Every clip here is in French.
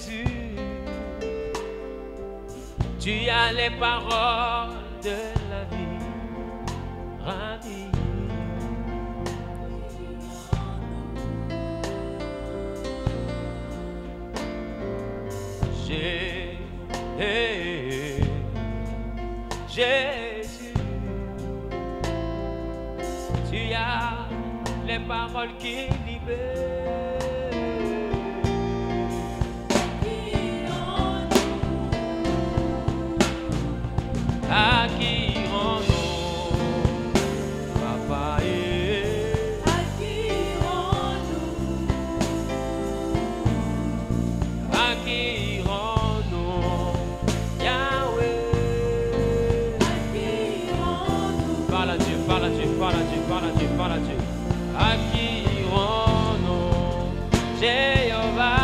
Jésus, tu as les paroles de la vie. Ravi. Jésus, tu as les paroles qui libèrent. À qui rendons, Papa, à qui rendons, à qui rendons, Yahweh, à qui rendons, parle à Dieu, parle à Dieu, parle à Dieu, parle à Dieu, parle à Dieu, à qui rendons, Jéhovah.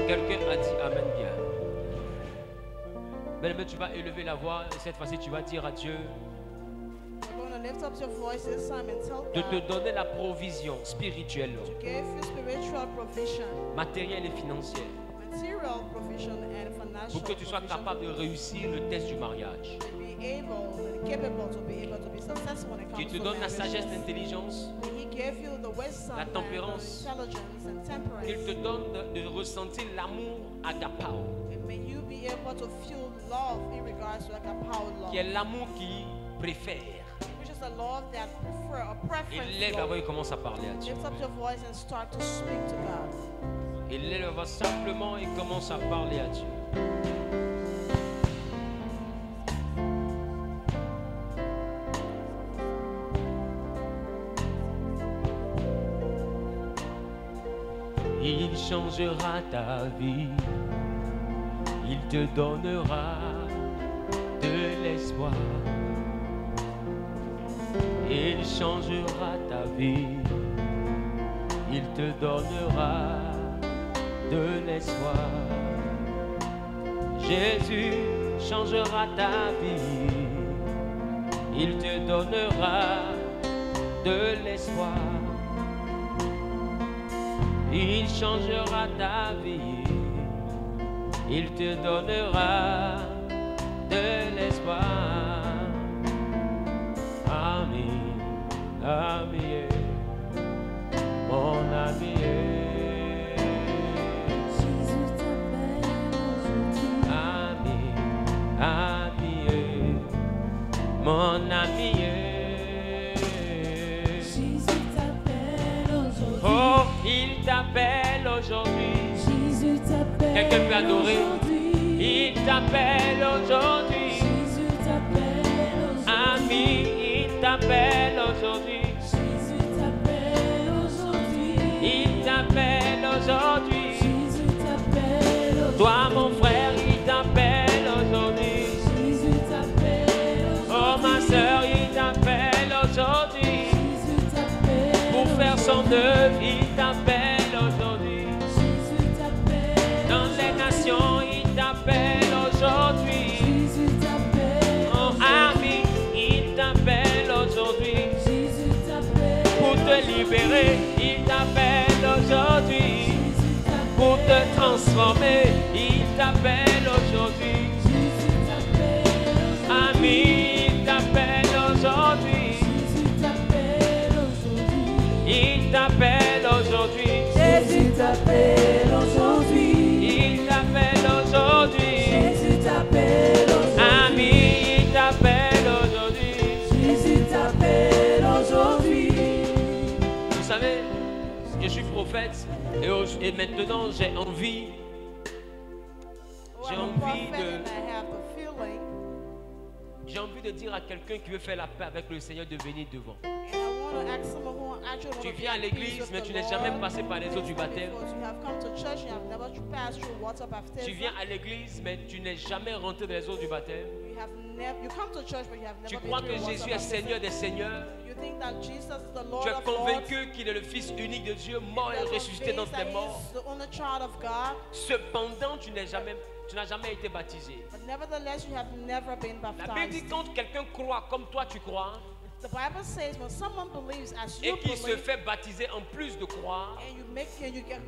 Quelqu'un a dit Amen bien. Bien, tu vas élever la voix et cette fois-ci tu vas dire à Dieu de te donner la provision spirituelle, matérielle et financière, pour que tu sois capable de réussir le test du mariage. Qu'il te donne la sagesse, l'intelligence, la tempérance. Qu'il te donne de ressentir l'amour agapao, qui est l'amour qui préfère. Il lève la voix et commence à parler à Dieu. Il lève la voix simplement et commence à parler à Dieu. Il changera ta vie, il te donnera de l'espoir. Il changera ta vie, il te donnera de l'espoir. Jésus changera ta vie, il te donnera de l'espoir. Il changera ta vie, il te donnera de l'espoir. Ami, ami, mon ami. Jésus t'appelle aujourd'hui. Ami, ami, mon ami. Jésus t'appelle aujourd'hui. Oh, il t'appelle aujourd'hui. Jésus t'appelle. Quelqu'un peut adorer. Aujourd'hui. Il t'appelle aujourd'hui. Jésus t'appelle aujourd'hui. Ami, il t'appelle aujourd'hui. Jésus t'appelle aujourd'hui. Il t'appelle aujourd'hui. Jésus t'appelle aujourd'hui. Toi, mon frère, il t'appelle aujourd'hui. Jésus t'appelle aujourd'hui. Oh, ma soeur, il t'appelle aujourd'hui. Jésus t'appelle. Pour faire son œuvre, il t'appelle aujourd'hui. Jésus t'appelle. Dans les nations, il t'appelle aujourd'hui. Jésus t'appelle. Oh, ami, il t'appelle aujourd'hui. Jésus t'appelle. Pour te libérer, il t'appelle aujourd'hui. Pour te transformer, il t'appelle aujourd'hui. Jésus t'appelle. Ami, il t'appelle aujourd'hui. Jésus t'appelle aujourd'hui. Il t'appelle aujourd'hui. Jésus t'appelle aujourd'hui. Il t'appelle aujourd'hui. Jésus t'appelle aujourd'hui. Ami, il t'appelle aujourd'hui. Jésus t'appelle aujourd'hui. Vous savez, je suis prophète et maintenant j'ai envie de dire à quelqu'un qui veut faire la paix avec le Seigneur de venir devant. Tu viens à l'église, mais tu n'es jamais passé par les eaux du baptême. Tu viens à l'église, mais tu n'es jamais rentré dans les eaux du baptême. Tu crois que Jésus est Seigneur des Seigneurs. Tu es convaincu qu'il est le Fils unique de Dieu, mort et ressuscité dans tes morts. Cependant, tu n'as jamais été baptisé. La Bible dit quand quelqu'un croit comme toi tu crois, The Bible says when someone believes as et you qui se believe, fait baptiser en plus de croire, and you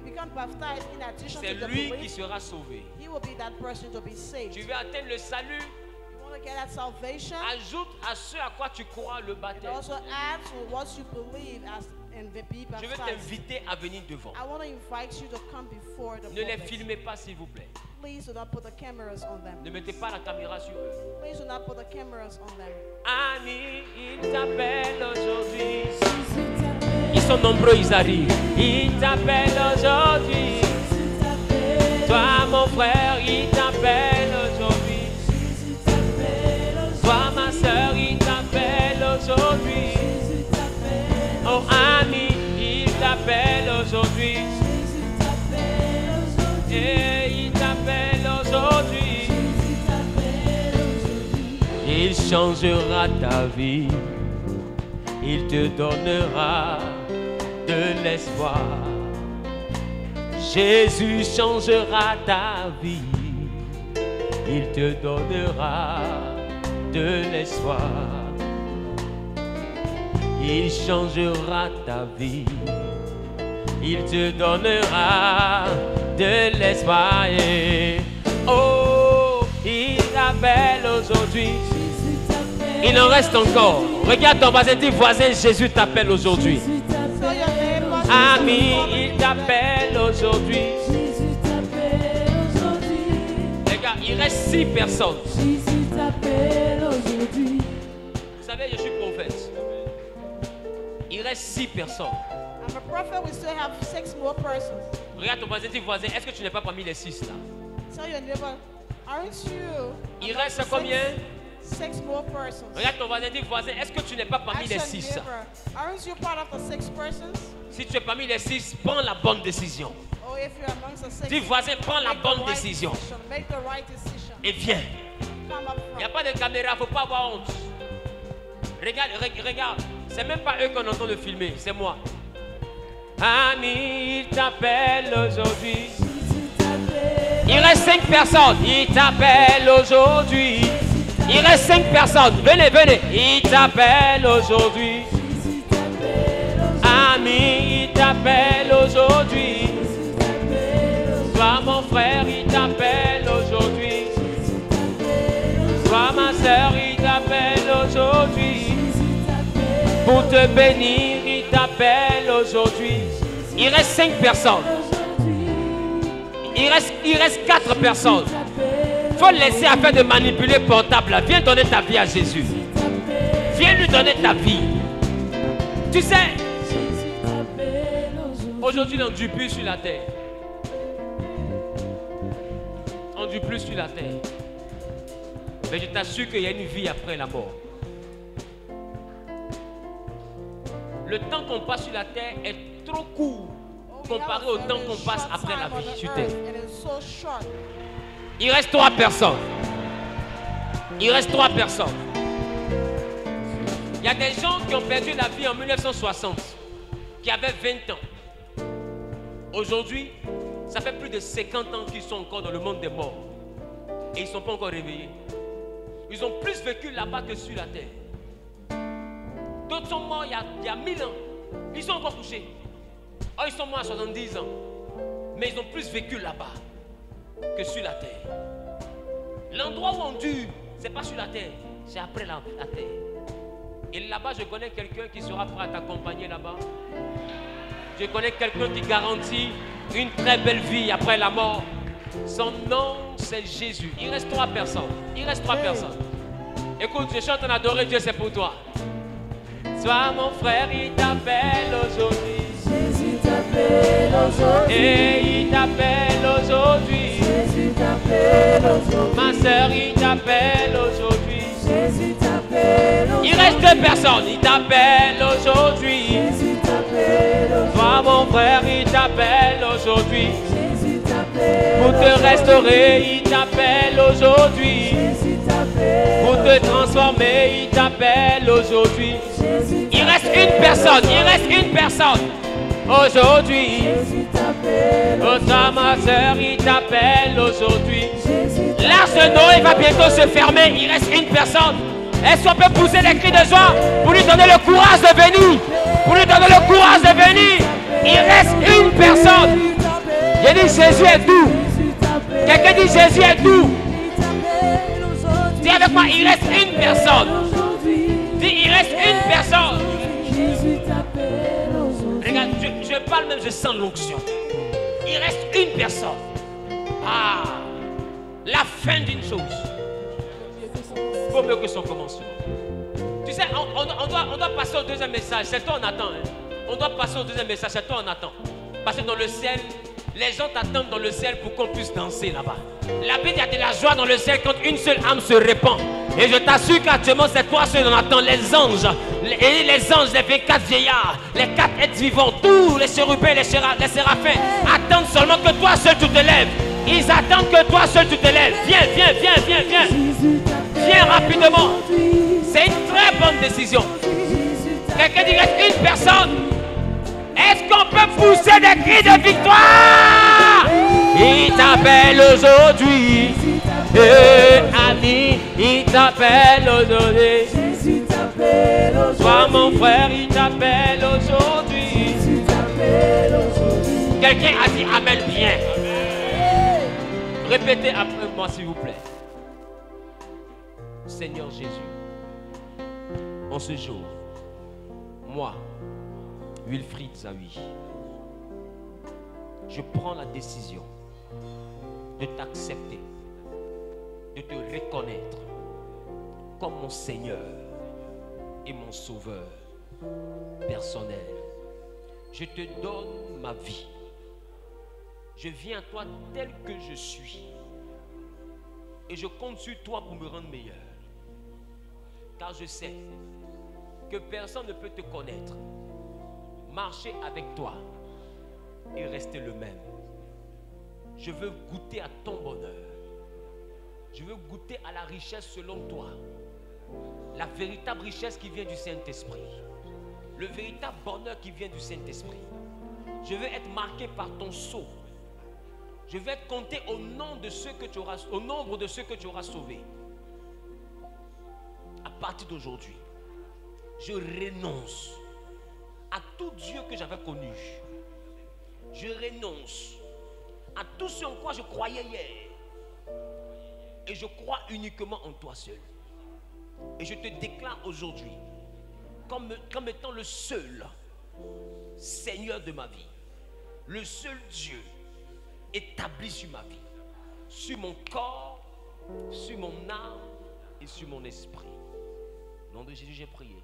become baptized in addition c'est to the lui qui belief, sera sauvé. he will be that person to be saved. Tu veux atteindre le salut, You want to get that salvation? ajoute à ce à quoi tu crois le And baptême. also add to what you believe as and be Je veux baptized. t'inviter à venir devant. I want to invite you to come before the Ne les pulpit. filmez pas s'il vous plaît. Please do not put the cameras on them. Ne mettez pas la caméra sur eux. Please do not put the cameras on them. Annie, il t'appelle aujourd'hui. Jésus t'appelle. Ils sont nombreux, ils arrivent. Il t'appelle aujourd'hui. Jésus t'appelle. Toi, mon frère, il t'appelle aujourd'hui. Jésus t'appelle aujourd'hui. Toi, ma soeur, il t'appelle aujourd'hui. Jésus t'appelle. Oh, ami, il t'appelle aujourd'hui. Jésus t'appelle aujourd'hui. Et il t'appelle aujourd'hui. Jésus t'appelle aujourd'hui. Il changera ta vie. Il te donnera de l'espoir. Jésus changera ta vie. Il te donnera de l'espoir. Il changera ta vie. Il te donnera de l'espoir. Et oh, il t'appelle aujourd'hui. Jésus t'appelle. Il en reste encore. Regarde ton voisin, dis voisin, Jésus t'appelle aujourd'hui. Jésus So your t'appelle. neighbor, Ami, il t'appelle aujourd'hui. Jésus t'appelle aujourd'hui. Les gars, il reste 6 personnes. Jésus t'appelle aujourd'hui. Vous savez, je suis prophète. Il reste 6 personnes. I'm a prophet. We still have 6 more persons. Regarde ton voisin, dis voisin, est-ce que tu n'es pas parmi les 6 là? Tell your neighbor, aren't you? Il among reste the combien? 6 more persons. Regarde ton voisin, dis voisin, est-ce que tu n'es pas parmi Ask les your 6? neighbor, aren't you part of the 6 persons? Si tu es parmi les 6, prends la bonne décision. Or if you're amongst the 6, Dis voisin, prends la make the bonne right décision. decision. Make the right decision. Et viens. Come up Il n'y a front. pas de caméra, il ne faut pas avoir honte. Regarde, regarde. C'est même pas eux qu'on entend le filmer, c'est moi. Ami, il t'appelle aujourd'hui. Jésus t'appelle. Il reste 5 personnes. Il t'appelle aujourd'hui. Il reste 5 personnes. Venez, venez. Il t'appelle aujourd'hui. Jésus t'appelle aujourd'hui. Ami, il t'appelle aujourd'hui. Jésus t'appelle aujourd'hui. Toi, mon frère, il t'appelle aujourd'hui. Jésus t'appelle aujourd'hui. Toi, ma soeur, il t'appelle aujourd'hui. Jésus t'appelle Pour te bénir, il t'appelle aujourd'hui. Il reste 5 personnes. aujourd'hui. Il reste 4 personnes. Il faut laisser afin de manipuler portable. Là. Viens donner ta vie à Jésus. Viens lui donner ta vie. Tu sais, Jésus t'appelle aujourd'hui. aujourd'hui, on ne dure plus sur la terre. On ne dure plus sur la terre. Mais je t'assure qu'il y a une vie après la mort. Le temps qu'on passe sur la terre est trop court Oh, we have comparé a au temps very qu'on passe short après la time on vie the sur earth, terre. and it's so short. Il reste 3 personnes. Il reste 3 personnes. Il y a des gens qui ont perdu la vie en 1960, qui avaient 20 ans. Aujourd'hui, ça fait plus de 50 ans qu'ils sont encore dans le monde des morts. Et ils ne sont pas encore réveillés. Ils ont plus vécu là-bas que sur la terre. D'autres sont morts il y a 1000 ans. Ils sont encore couchés. Oh, ils sont morts à 70 ans. Mais ils ont plus vécu là-bas que sur la terre. L'endroit où on dure, ce n'est pas sur la terre, c'est après la terre. Et là-bas, je connais quelqu'un qui sera prêt à t'accompagner là-bas. Je connais quelqu'un qui garantit une très belle vie après la mort. Son nom, c'est Jésus. Il reste 3 personnes. Il reste 3 personnes. Écoute, je chante en adorer Dieu, c'est pour toi. Sois mon frère, il t'appelle aujourd'hui. Jésus t'appelle aujourd'hui. Et il t'appelle aujourd'hui. Jésus t'appelle aujourd'hui. Ma soeur, il t'appelle aujourd'hui. Jésus t'appelle aujourd'hui. Il reste 2 personnes. Il t'appelle aujourd'hui. Jésus t'appelle aujourd'hui. Toi, mon frère, il t'appelle aujourd'hui. Jésus t'appelle Pour te restaurer, il t'appelle aujourd'hui. Jésus t'appelle Pour te transformer, il t'appelle aujourd'hui. Jésus Il reste une personne. Il reste une personne. Aujourd'hui. Jésus t'appelle Oh, toi, ma soeur, il t'appelle aujourd'hui. Jésus L'arche de Noé va bientôt se fermer. Il reste une personne. Est-ce qu'on peut pousser des cris de joie pour lui donner le courage de venir? Pour lui donner le courage de venir. Il reste une personne. J'ai dit Jésus est doux. Quelqu'un dit Jésus est doux. Dis avec moi, il reste une personne. Dis, il reste une personne. Regarde, je parle même, je sens l'onction. Il reste une personne. Ah, la fin d'une chose vaut mieux que son commencement. Tu sais, on doit passer au deuxième message. C'est toi on attend. Hein. On doit passer au deuxième message. C'est toi on attend. Parce que dans le ciel, les gens t'attendent dans le ciel pour qu'on puisse danser là-bas. La Bible, il y a de la joie dans le ciel quand une seule âme se répand. Et je t'assure qu'actuellement, c'est toi seul on attend. Les anges, les anges, les 24 vieillards, les 4 êtres vivants, tous les chérubins, les séraphins attendent seulement que toi seul tu te lèves. Ils attendent que toi seul tu te lèves. Viens, viens, viens, viens, viens. Viens rapidement. C'est une très bonne décision. Quelqu'un dit reste une personne. Est-ce qu'on peut pousser des cris de victoire? Il t'appelle aujourd'hui. Ami, il t'appelle aujourd'hui. Toi mon frère, il t'appelle aujourd'hui. Quelqu'un a dit Amen bien. Répétez après moi s'il vous plaît. Seigneur Jésus, en ce jour, moi, Wilfried Zawi, je prends la décision de t'accepter, de te reconnaître comme mon Seigneur et mon Sauveur personnel. Je te donne ma vie. Je viens à toi tel que je suis. Et je compte sur toi pour me rendre meilleur. Car je sais que personne ne peut te connaître, marcher avec toi et rester le même. Je veux goûter à ton bonheur. Je veux goûter à la richesse selon toi. La véritable richesse qui vient du Saint-Esprit. Le véritable bonheur qui vient du Saint-Esprit. Je veux être marqué par ton sceau. Je vais être compté au nombre de ceux que tu auras sauvés. À partir d'aujourd'hui, je renonce à tout Dieu que j'avais connu. Je renonce à tout ce en quoi je croyais hier. Et je crois uniquement en toi seul. Et je te déclare aujourd'hui comme étant le seul Seigneur de ma vie. Le seul Dieu établi sur ma vie, sur mon corps, sur mon âme et sur mon esprit. Au nom de Jésus, j'ai prié.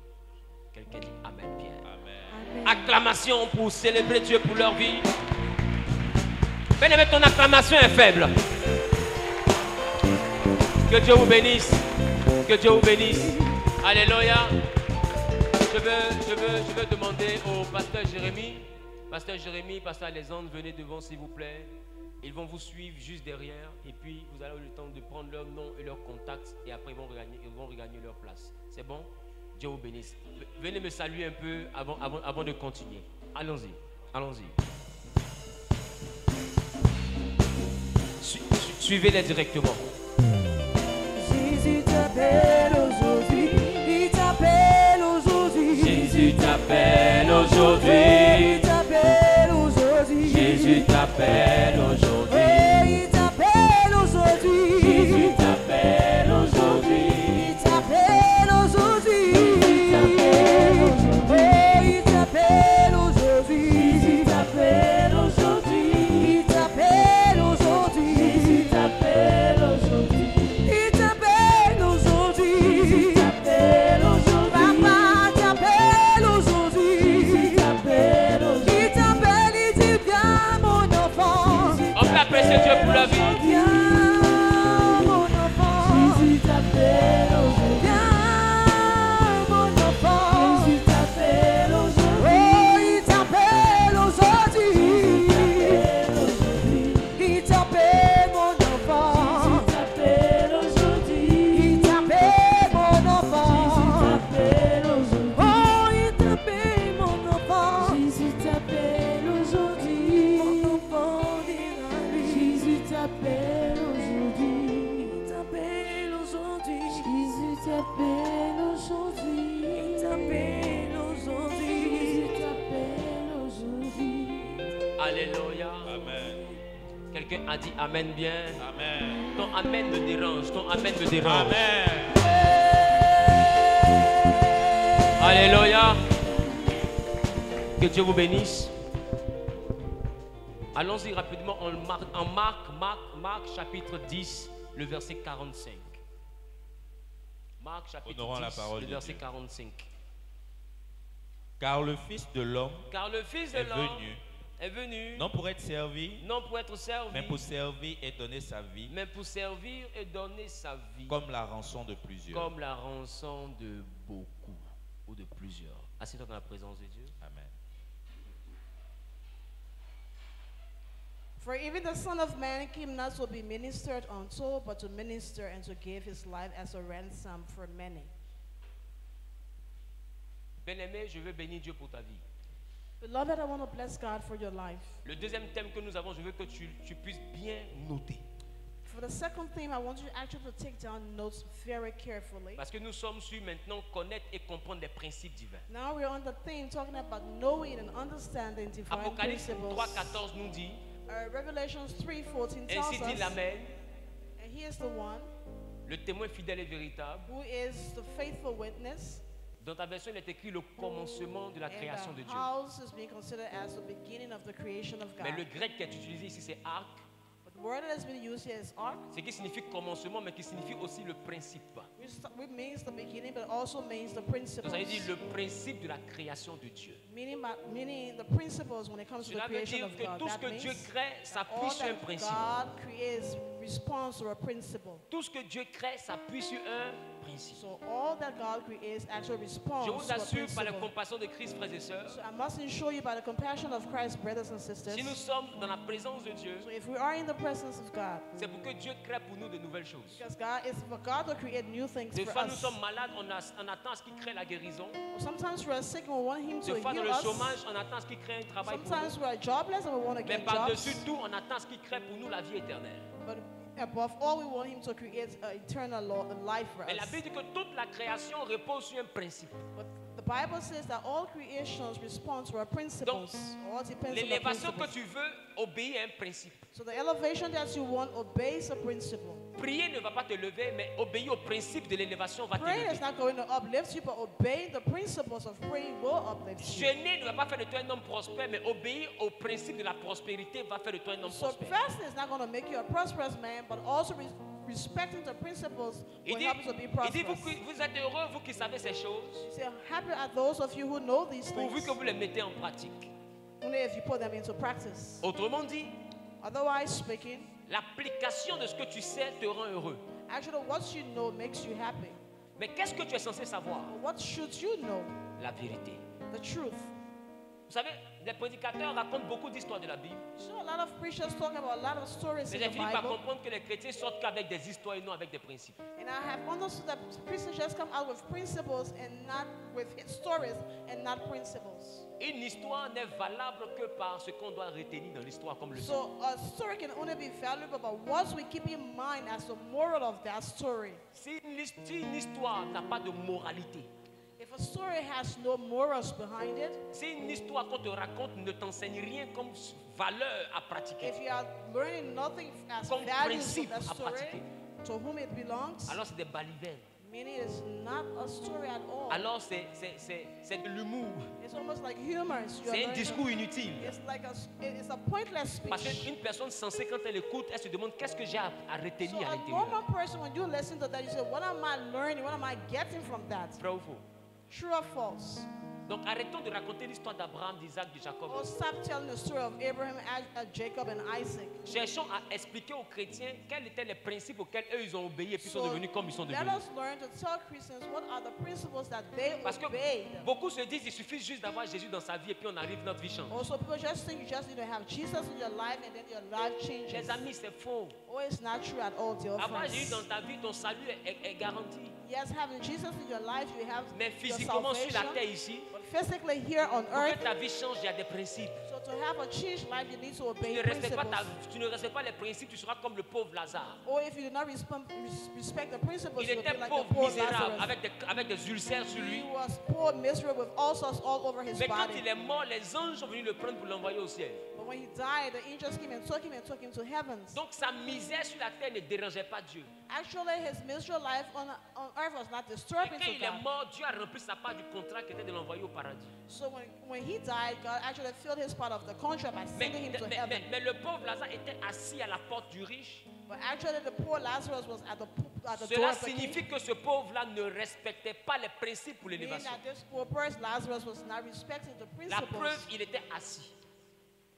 Quelqu'un dit Amen bien. Amen. Acclamation pour célébrer Dieu pour leur vie. Bien-aimé, ton acclamation est faible. Que Dieu vous bénisse. Que Dieu vous bénisse. Alléluia. Je veux demander au pasteur Jérémie. Pasteur Jérémie, pasteur Alexandre, venez devant s'il vous plaît. Ils vont vous suivre juste derrière. Et puis vous allez avoir le temps de prendre leur nom et leur contact. Et après ils vont regagner leur place. C'est bon? Dieu vous bénisse. Venez me saluer un peu avant de continuer. Allons-y. Allons-y. Suivez-les directement. Jésus t'appelle aujourd'hui. Il t'appelle aujourd'hui. Jésus t'appelle aujourd'hui. Il t'appelle aujourd'hui. Jésus t'appelle aujourd'hui. Il t'appelle aujourd'hui. Jésus t'appelle aujourd'hui. Il t'appelle aujourd'hui. Il t'appelle aujourd'hui. Il t'appelle aujourd'hui. Il t'appelle aujourd'hui. Il t'appelle aujourd'hui. Il t'appelle aujourd'hui. Il t'appelle aujourd'hui. Papa t'appelle aujourd'hui. Il t'appelle Alléluia. Amen. Quelqu'un a dit Amen bien. Amen. Ton Amen me dérange. Ton Amen me dérange. Amen. Alléluia. Que Dieu vous bénisse. Allons-y rapidement en Marc chapitre 10, le verset 45. Marc chapitre Honorons la 10, parole le de verset Dieu. 45. Car le Fils de l'homme Car le Fils de est l'homme venu, est venu, non pour être servi, non pour être servi, mais pour servir et donner sa vie, mais pour servir et donner sa vie, comme la rançon de plusieurs. comme la rançon de beaucoup ou de plusieurs. Assieds-toi dans la présence de Dieu. Amen. For even the Son of Man came not to be ministered unto, but to minister and to give his life as a ransom for many. Bien-aimé, je veux bénir Dieu pour ta vie. Beloved, I want to bless God for your life. Le deuxième thème que nous avons, je veux que tu puisses bien noter. For the second theme, I want you actually to take down notes very carefully. Parce que nous sommes sur maintenant connaître et comprendre les principes divins. Now we're on the theme talking about knowing and understanding divine Apocalypse principles. 3:14 nous dit, Revelations 3:14 tells ainsi dit us, l'Amen, and he is the one le témoin fidèle et véritable. who is the faithful witness. Dans ta version, il est écrit le commencement de la création And de the Dieu. house is being considered as the beginning of the creation of Mais God. le grec qui est utilisé ici, c'est arc, But the word that has been used here is ark, ce qui signifie commencement, mais qui signifie aussi le principe. which means the beginning, but also means the Donc principles. ça veut dire le principe de la création de Dieu. Meaning the principles when it comes to the Cela veut creation dire of que God. tout ce That que Dieu means crée s'appuie all sur un that principe. God creates responds to a principle. Tout ce que Dieu crée s'appuie sur un principe. So all that God creates actually responds Je vous to a assure par la principle. compassion de Christ, frères et sœurs, So I must assure you by the compassion of Christ, brothers and sisters. si nous sommes dans la présence de Dieu, So if we are in the presence of God, c'est pour que Dieu crée pour nous de nouvelles choses. because God is for God to create new things Des for fois, nous us. sommes malades, on attend à ce qu'il crée la guérison. Sometimes we are sick and we want Him to Des fois, dans heal le us. chômage, on attend à ce qu'il crée un travail pour Sometimes nous. we are jobless and we want to Mais get par-dessus jobs. tout, on attend à ce qu'il crée pour nous la vie éternelle. But above all, we want Him to create an eternal life for Mais la us. Bible dit que toute la création repose sur un principe. But the Bible says that all creations respond to our principles. All depends on the L'élévation que principles. tu veux obéit à un principe. So the elevation that you want obeys a principle. Prier ne va pas te lever, mais obéir au principe de l'élévation va te Praying lever. is not going to uplift you, but obeying the principles of praying will uplift you. Jeûner ne va pas faire de toi un homme prospère, mais obéir au principe de la prospérité va faire de toi un homme So prospère. fasting is not going to make you a prosperous man, but also respecting the principles Il will dit, help you to be il dit prosperous. vous êtes heureux, vous qui savez ces choses, You say, happy are those of you who know these pourvu things, que vous les mettez en pratique. only if you put them into practice. Autrement dit, Otherwise speaking, l'application de ce que tu sais te rend heureux. actually what you know makes you happy. Mais qu'est-ce que tu es censé savoir? But what should you know? La vérité. The truth. Vous savez, les prédicateurs racontent beaucoup d'histoires de la Bible. So a lot of preachers talk about a lot of stories Mais in j'ai the fini par Bible. comprendre que les chrétiens sortent qu'avec des histoires et non avec des principes. And I have understood that preachers just come out with principles and not with stories and not principles. Une histoire n'est valable que par ce qu'on doit retenir dans l'histoire comme le So a story can only be valuable by what we keep in mind as the moral of that story. Si une histoire n'a pas de moralité, If a story has no morals behind it, si une histoire qu'on te raconte ne t'enseigne rien comme valeur à pratiquer, if you are learning nothing as Comme values principe of that à story, pratiquer. to whom it belongs, alors c'est des balivernes. meaning it's not a story at all. Alors c'est de l'humour. It's almost like humor. You are C'est un learning- discours inutile. It's like it's a pointless Parce speech. qu'une personne sensée, quand elle écoute, elle se demande qu'est-ce que j'ai à So retenir à a l'intérieur. normal person, when you listen to that, you say, what am I learning? What am I getting from that? Vrai ou faux? True or false? Donc arrêtons de raconter l'histoire d'Abraham, d'Isaac, de Jacob. Or stop telling the story of Abraham, Jacob, and Isaac. Cherchons à expliquer aux chrétiens quels étaient les principes auxquels eux ils ont obéi et puis sont So devenus comme ils sont let devenus. us learn to tell Christians what are the principles that they Parce que obeyed. beaucoup se disent il suffit juste d'avoir Jésus dans sa vie et puis on arrive, notre vie change. Also, people just think you just need to have Jesus in your life and then your life changes. Les amis, c'est faux. Oh, it's not true at all, dear Avoir Jésus friends. dans ta vie, ton salut est garanti. Yes, having Jesus in your life, you have Mais your physiquement sur la salvation. terre ici, But physically here on pour earth, que ta vie change, il y a des principes. so to have a changed life, you need to Tu obey ne respectes pas, principles. tu ne respectes pas les principes, tu seras comme le pauvre Lazare. Or if you do not respect the principles, Il you will était be like pauvre, the poor misérable, Lazarus. avec des ulcères sur lui. He was poor, miserable, with ulcers all over his Mais quand body. il est mort, les anges sont venus le prendre pour l'envoyer au ciel. But when he died, the angels came and took him to heavens. Donc sa misère sur la terre ne dérangeait pas Dieu. Actually, his miserable life on earth was not Et disturbing quand to il est God. mort, Dieu a rempli sa part du contrat qui était de l'envoyer au paradis. So when he died, God actually filled his part of the contract by sending him to heaven. Mais le pauvre Lazare était assis à la porte du riche. But actually, the poor Lazarus was at the door Cela of the king. signifie que ce pauvre-là ne respectait pas les principes pour Meaning l'élévation. that this poor person, Lazarus, was not respecting the La principles. preuve, il était assis.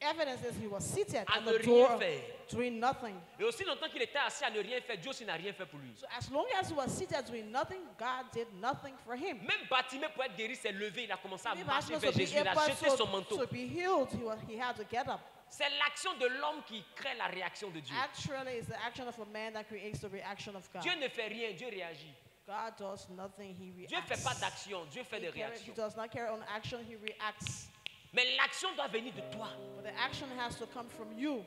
Evidence is he was seated À at ne the rien door faire. doing nothing. Et aussi longtemps qu'il était assis à ne rien faire, Dieu aussi n'a rien fait pour lui. So as long as he was seated doing nothing, God did nothing for him. Même Bartimée, pour être guéri, s'est levé, il a commencé à Maybe marcher Bartimaeus vers to be Jésus, il a able jeté son manteau. to be healed, he had to get up. C'est l'action de l'homme qui crée la réaction de Dieu. Actually, it's the action of a man that creates the reaction of God. Dieu ne fait rien, Dieu réagit. God does nothing, he Dieu ne reacts. fait pas d'action, Dieu fait des He réactions. does not carry on action, he reacts. Mais l'action doit venir de toi. But the action has to come from you.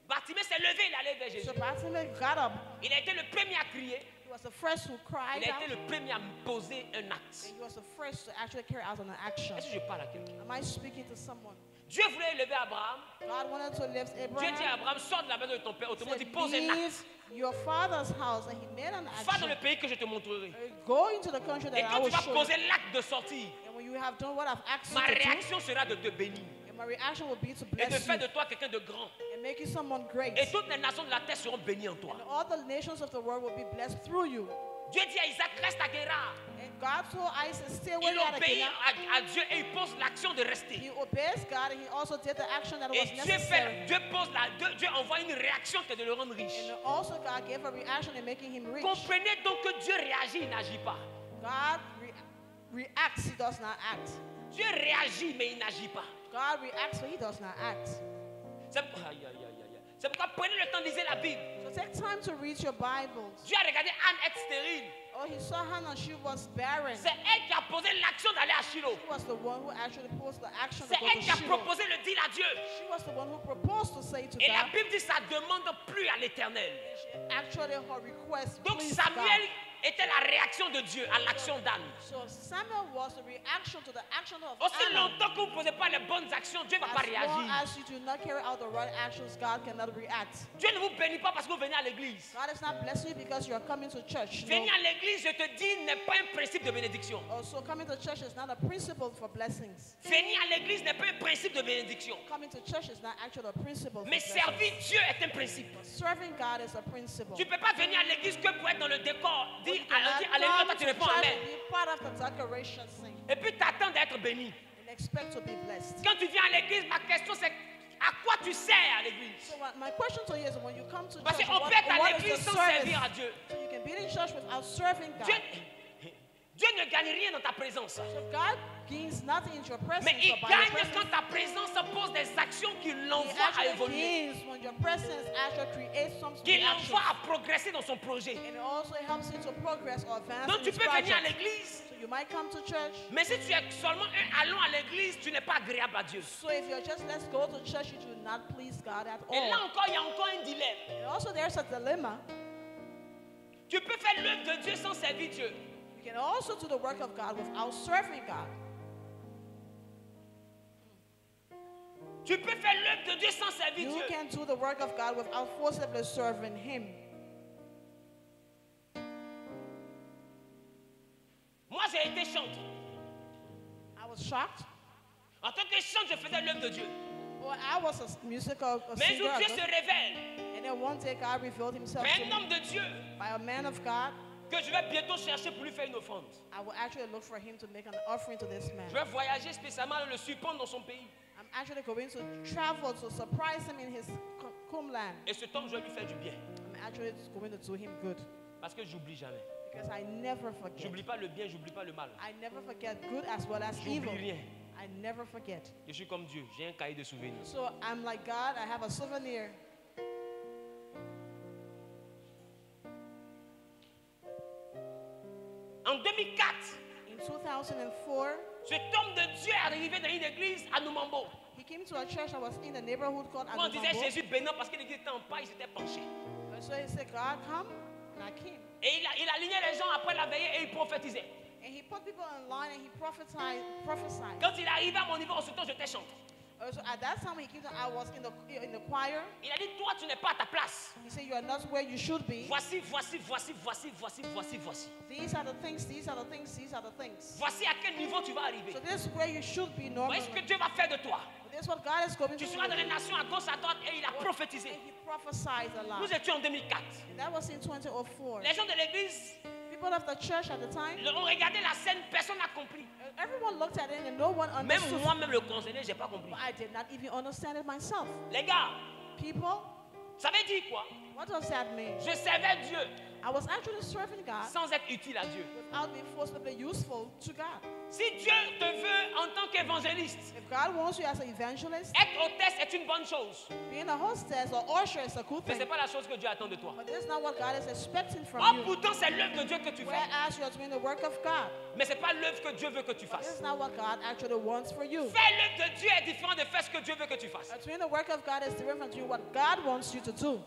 Bartimée s'est levé, il allait vers Jésus. So Bartimaeus got up. Il a été le premier à crier. He was the first who cried Il a out. été le premier à poser un acte. And he was the first to actually carry out an action. Est-ce que je parle à quelqu'un? Am I speaking to someone? Dieu voulait élever Abraham. God wanted to lift Dieu Abraham. dit à Abraham, sors de la maison de ton père. Autrement dit, Said, pose un acte. leave your father's house, and he made an Va dans action. le pays que je te montrerai. Go into the country Et that I quand tu will vas show you. poser l'acte de sortir, And when you have done what I've asked you ma to do, réaction sera de te bénir and my reaction will be to et de bless faire you de toi quelqu'un de grand. and make you someone great. Et toutes les nations de la terre seront bénies en toi. And all the nations of the world will be blessed through you. Dieu dit à Isaac, reste à Guérar. And God told Isaac, stay where Il you are at obéit Gerar. à Dieu et il pose l'action de rester. He obeys God, and he also did the action that Et was necessary. Dieu envoie une réaction qui est de le rendre riche. And also God gave a reaction in making him rich. Comprenez donc que Dieu réagit, il n'agit pas. God reacts, he does not act. Dieu réagit, mais il n'agit pas. God reacts, but he does not act. C'est aïe, aïe, aïe, aïe. C'est pourquoi prenez le temps de lire la Bible. So take time to read your Bibles. Dieu a regardé Anne être stérile. Oh, he saw Hannah, she was barren. C'est elle qui a posé l'action d'aller à Shiloh. She was the one who actually posed the action to C'est go elle to qui a Shiloh. proposé le deal à Dieu. She was the one who proposed to say to Et la God. Bible dit ça demande plus à l'Éternel. Actually, her request Donc pleased Samuel God. était la réaction de Dieu à l'action d'Anne. So Samuel was the reaction to the action of Aussi Anna. longtemps que vous ne posez pas les bonnes actions, Dieu ne va pas As long réagir. as you do not carry out the right actions, God cannot react. Dieu ne vous bénit pas parce que vous venez à l'église. God is not blessing you because you are coming to church. No. Venir à l'église, je te dis, n'est pas un principe de bénédiction. Also, coming to church is not a principle for blessings. Venir à l'église n'est pas un principe de bénédiction. Coming to church is not actually a principle for Mais blessings. servir Dieu est un principe. Serving God is a principle. Tu ne peux pas venir à l'église que pour être dans le décor. Dis You cannot alléluia, toi come tu to réponds church amen. and be part of the decoration thing Et puis t'attends d'être béni. and expect to be blessed. Quand tu viens à l'église, ma question c'est à quoi tu sers à l'église? So my question to you is, when you come to Parce church, qu'on peut être à what is l'église the sans service? servir à Dieu. So you can be in church without serving God. Dieu ne gagne rien dans ta présence. So God gains nothing in your presence. Mais il but by your gagne presence, quand ta présence pose des actions qui He l'envoient à actually évoluer, gains when your presence actually creates some qui reaction. l'envoie à progresser dans son projet. And it also helps you to progress or advance Donc in tu his peux venir à project. l'église, So you might come to church. mais si tu es seulement un allons à l'église, tu n'es pas agréable à Dieu. So if you're just let's go to church, you do not please God at Et là all. encore, il y a encore un dilemme. And also there's a dilemma. Tu peux faire l'œuvre de Dieu sans servir Dieu. You can also do the work of God without serving God. Tu peux faire l'œuvre de Dieu sans servir You Dieu. can do the work of God without forcibly serving Him. Moi, j'ai été chanteur. I was shocked. En tant que chanteur, je faisais l'œuvre de Dieu. Well, I was a musical a Mais un singer. jour, Dieu se révèle. And then one day God revealed Himself Par to un me homme de Dieu by a man of God. que je vais bientôt chercher pour lui faire une offrande. I will actually look for him to make an offering to this man. Je vais voyager spécialement le surprendre dans son pays. I'm actually going to travel to surprise him in his homeland. Et ce temps, je vais lui faire du bien. I'm actually going to do him good Parce que j'oublie jamais. because I never forget. J'oublie pas le bien, j'oublie pas le mal. I never forget good as well as J'oublie evil. rien. I never forget. Je suis comme Dieu, j'ai un cahier de souvenirs. So I'm like God, I have a souvenir. En 2004, In 2004, cet homme de Dieu est arrivé dans une église à Noumambo. he came to a church that was in the neighborhood called Où on disait Agumambo. Jésus bénant parce que l'église était en paille, il s'était penché. And so he said, God, come. And I came. Et il alignait les gens après la veillée et il prophétisait. And he put people in line and he prophesied. Quand il arrivait à mon niveau, en ce temps, j'étais chanteur. So at that time when he came to, I was in the choir. Il a dit, toi, tu n'es pas à ta place. He said, you are not where you should be. Voici. These are the things, these are the things, these are the things. Voici à quel niveau tu vas arriver. So this is where you should be Voici normally. ce que Dieu va faire de toi. This is what God is going to Tu do. seras dans les nations à gauche, à droite, et il a prophétisé. And he prophesied a lot. Nous étions en 2004. And that was in 2004. Les gens de l'église People of the church at the time, ont regardé la scène, personne n'a compris. everyone looked at it and no one Même understood. moi-même le conseiller, j'ai pas compris. But I did not even understand it myself. Les gars, People, ça veut dire quoi? what does that mean? Je servais Dieu I was actually serving God sans être utile à Dieu. without being forcibly useful to God. Si Dieu te veut en tant qu'évangéliste, If God wants you as an evangelist, être hôtesse est une bonne chose. being a hostess or usher is a good Mais ce n'est thing. pas la chose que Dieu attend de toi. But this is not what God is expecting from Oh, you. pourtant, c'est l'œuvre de Dieu que tu fais. Whereas you are doing the work of God. Mais ce n'est pas l'œuvre que Dieu veut que tu But this fasses. is not what God actually wants for you. Faire l'œuvre de Dieu est différent de faire ce que Dieu veut que tu fasses. Doing the work of God is different from doing what God wants you to do.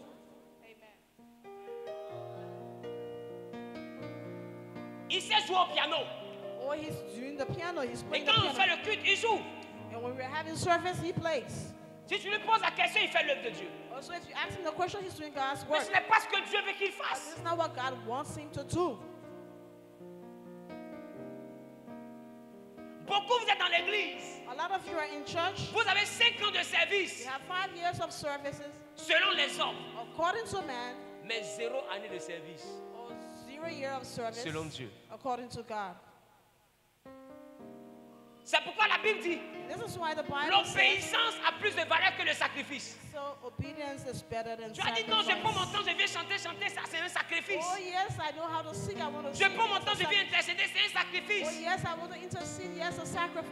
Il sait jouer au piano. Or he's doing the piano, he's Et playing the quand on fait piano. le culte, il joue. And when we're having service, he plays. Si tu lui poses la question, il fait l'œuvre de Dieu. Also, if you ask him the question, he's doing God's Mais work. ce n'est pas ce que Dieu veut qu'il But fasse. this is not what God wants him to do. Beaucoup, vous êtes dans l'église. A lot of you are in church. Vous avez 5 ans de service, You have 5 years of services, selon les hommes. according to man, Mais 0 année de service, or 0 year of service, selon Dieu. according to God. C'est pourquoi la Bible dit, This is why the Bible says, l'obéissance a plus de valeur que le sacrifice. so obedience is better than Tu as dit non, je prends mon sacrifice. temps, je viens chanter, ça c'est un sacrifice. Oh yes, I know how to sing. I want to Je sing. prends mon It's temps, a je viens sacrifice. intercéder, c'est un Oh sacrifice. yes, I want to intercede. Yes, a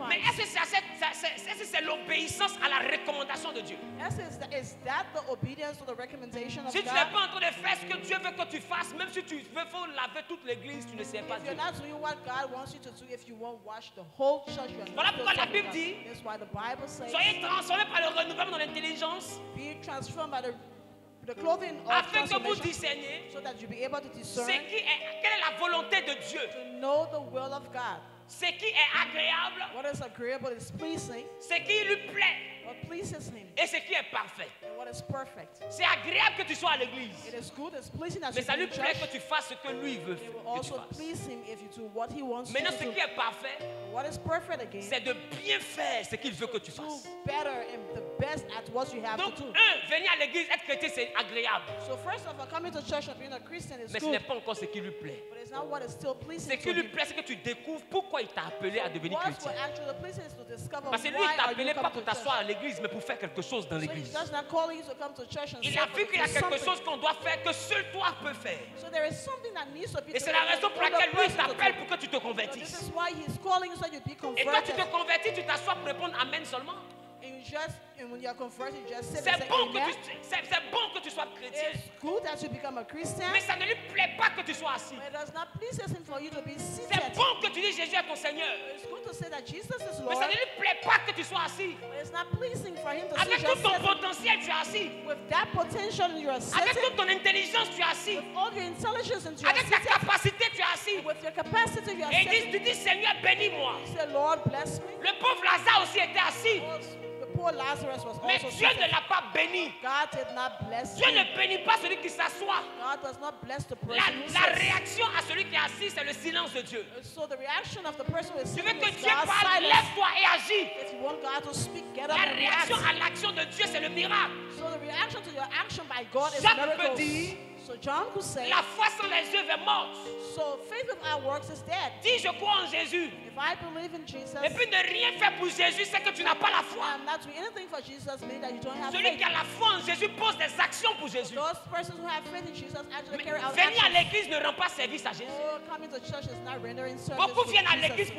Mais sacrifice. est-ce que c'est l'obéissance à la recommandation de Dieu? Yes, is that the obedience to the recommendation of Si tu n'es God? pas en train de faire ce que Dieu veut que tu fasses, même si tu veux faut laver toute l'église, tu ne sais pas If Dieu. you're not doing what God wants you to do, if you won't wash the whole church, you are Voilà not pourquoi la still Bible serving dit, God. That's why the Bible says, Soyez transformés par le renouvellement de l'intelligence, be transformed by the clothing of afin que vous transformation, discerniez so that you be able to quelle discern, est la volonté de Dieu, to know the will of God. ce qui est agréable, What is agreeable is pleasing, ce qui lui plaît what pleases Him, et ce qui est parfait. and what is perfect. C'est agréable que tu sois à l'église, It is good, it's pleasing as mais you ça do lui in plaît que church. tu fasses ce que lui veut It will que tu also fasses. please Him if you do what He wants you Maintenant, to ce do. qui est parfait, What is perfect again? c'est de bien faire ce qu'il veut que tu Do fasses. better and the best at what you have Donc, to do. venir à l'église, être chrétien, c'est agréable. So first of all, coming to church and being a Christian is Mais ce n'est good, pas encore ce qui lui plaît. but it's not what is still Ce pleasing qui to lui Him. plaît, c'est que tu découvres pourquoi il t'a appelé à devenir What's chrétien. what actually pleases is to discover Parce que lui, why il t'a are appelé you pas coming pour to church. t'asseoir à l'église, mais pour faire quelque chose dans So He's l'église. just not calling you to come to church and Il serve, a vu but qu'il y a do quelque something. chose qu'on doit faire que seul toi peux faire. So there is something that needs to be Et c'est done la raison for pour the laquelle lui, il person to t'appelle do. pour que tu te So this convertisses. is why He's calling you so you be Et quand tu converted. te convertis, tu t'assois pour répondre Amen seulement. And when you're converted, you just sit and C'est say bon, amen. c'est bon que tu sois chrétien. It's good that you become a Christian, Mais ça ne lui plaît pas que tu sois assis. but it does not please Him for you to be C'est seated. bon que tu dis Jésus est ton Seigneur. It's good to say that Jesus is Mais Lord, ça ne lui plaît pas que tu sois assis. but it's not pleasing for Him to see Avec you tout just ton sit. potentiel, tu es assis. With that potential, you are Avec sitting. toute ton intelligence, tu es assis. With all your intelligence, and you are Avec ta sitting. capacité, tu es assis. With your capacity, you are Et sitting. tu dis Seigneur, bénis-moi. You say, Lord, bless me. Le pauvre Lazare aussi était assis. The poor Lazarus was Mais also Dieu ne sitting. l'a pas béni. God did not bless Dieu him. ne bénit pas celui qui s'assoit. God does not bless the person La, who la sits. réaction à celui qui est assis, c'est le silence de Dieu. So the reaction of the person who is Tu veux sitting que is Dieu God's parle, silence. lève-toi et agis. If you want God to speak, get La up and react. réaction à l'action de Dieu, c'est le miracle. So the reaction to your action by God is Jacques peut miracles. dire, So John could say, la foi sans les œuvres est morte. so faith without works is dead. Dis, je crois en Jésus. If I believe in Jesus, Et puis ne rien faire pour Jésus, c'est que tu n'as pas la foi. I'm not doing anything for Jesus, meaning that you don't have Celui faith. qui a la foi en Jésus pose des actions pour Jésus. Those persons who have faith in Jesus actually Mais carry out venir à actions. l'église ne rend pas service à Jésus. Oh, coming to church is not rendering service Beaucoup to viennent à Jesus. l'église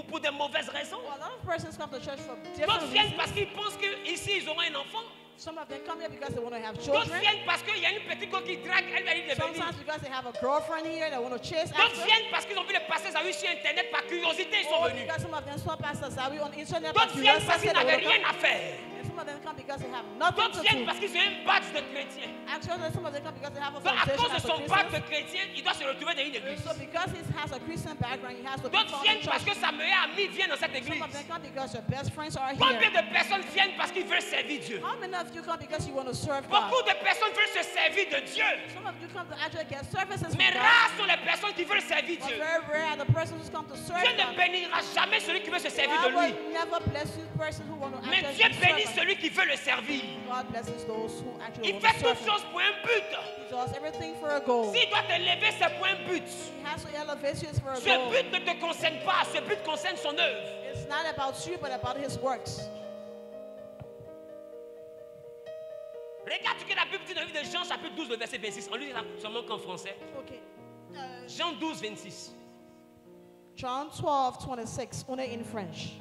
pour des mauvaises raisons. Well, a lot of persons come to church for D'autres different viennent reasons. parce qu'ils pensent qu'ici ils auront un enfant. Some of them come here because they want to have D'autres children. viennent parce qu'il y a une petite go qui drague, elle va dire de venir. Sometimes because they have a girlfriend here they want to chase D'autres after. viennent parce qu'ils ont vu le passé Zawi sur internet, par curiosité ils sont Or venus. because some of them saw Pastor Zawi on internet. D'autres but viennent curiosity, parce qu'ils they n'avaient wanna rien come. à faire. And some of them come because they have nothing D'autres to viennent do. parce qu'ils ont un badge de chrétien. Actually, some of them come because they have a Donc, à foundation cause de as a son badge de Christian. chrétien, il doit se retrouver dans une église. So because he has a Christian background, he has to be D'autres found in viennent parce church. que sa meilleure amie vient dans cette Some église. of them come because your best friends are Combien here. de personnes viennent parce qu'ils veulent servir Dieu? How many of you come because you want to serve God? Beaucoup de personnes veulent se servir de Dieu. Some of you come to actually get services Mais from God. rares sont les personnes qui veulent servir But Dieu. very rare are the persons who come to serve Dieu ne God. bénira jamais celui qui veut se servir de God lui. will never bless you person who want to Mais actually Dieu bénit serve celui qui veut le servir. him. God blesses those who actually Il want fait to toutes serve him. choses pour un but. He does everything for a goal. S'il doit te lever, c'est pour un but. He has to elevate you for a Ce goal. but ne te concerne pas, ce but concerne son œuvre. It's not about you, but about his works. Regarde ce que la Bible dit dans le livre de Jean, chapitre 12, le verset 26. On lit ça seulement qu'en français. Okay. Jean 12, 26. John 12:26, only in French.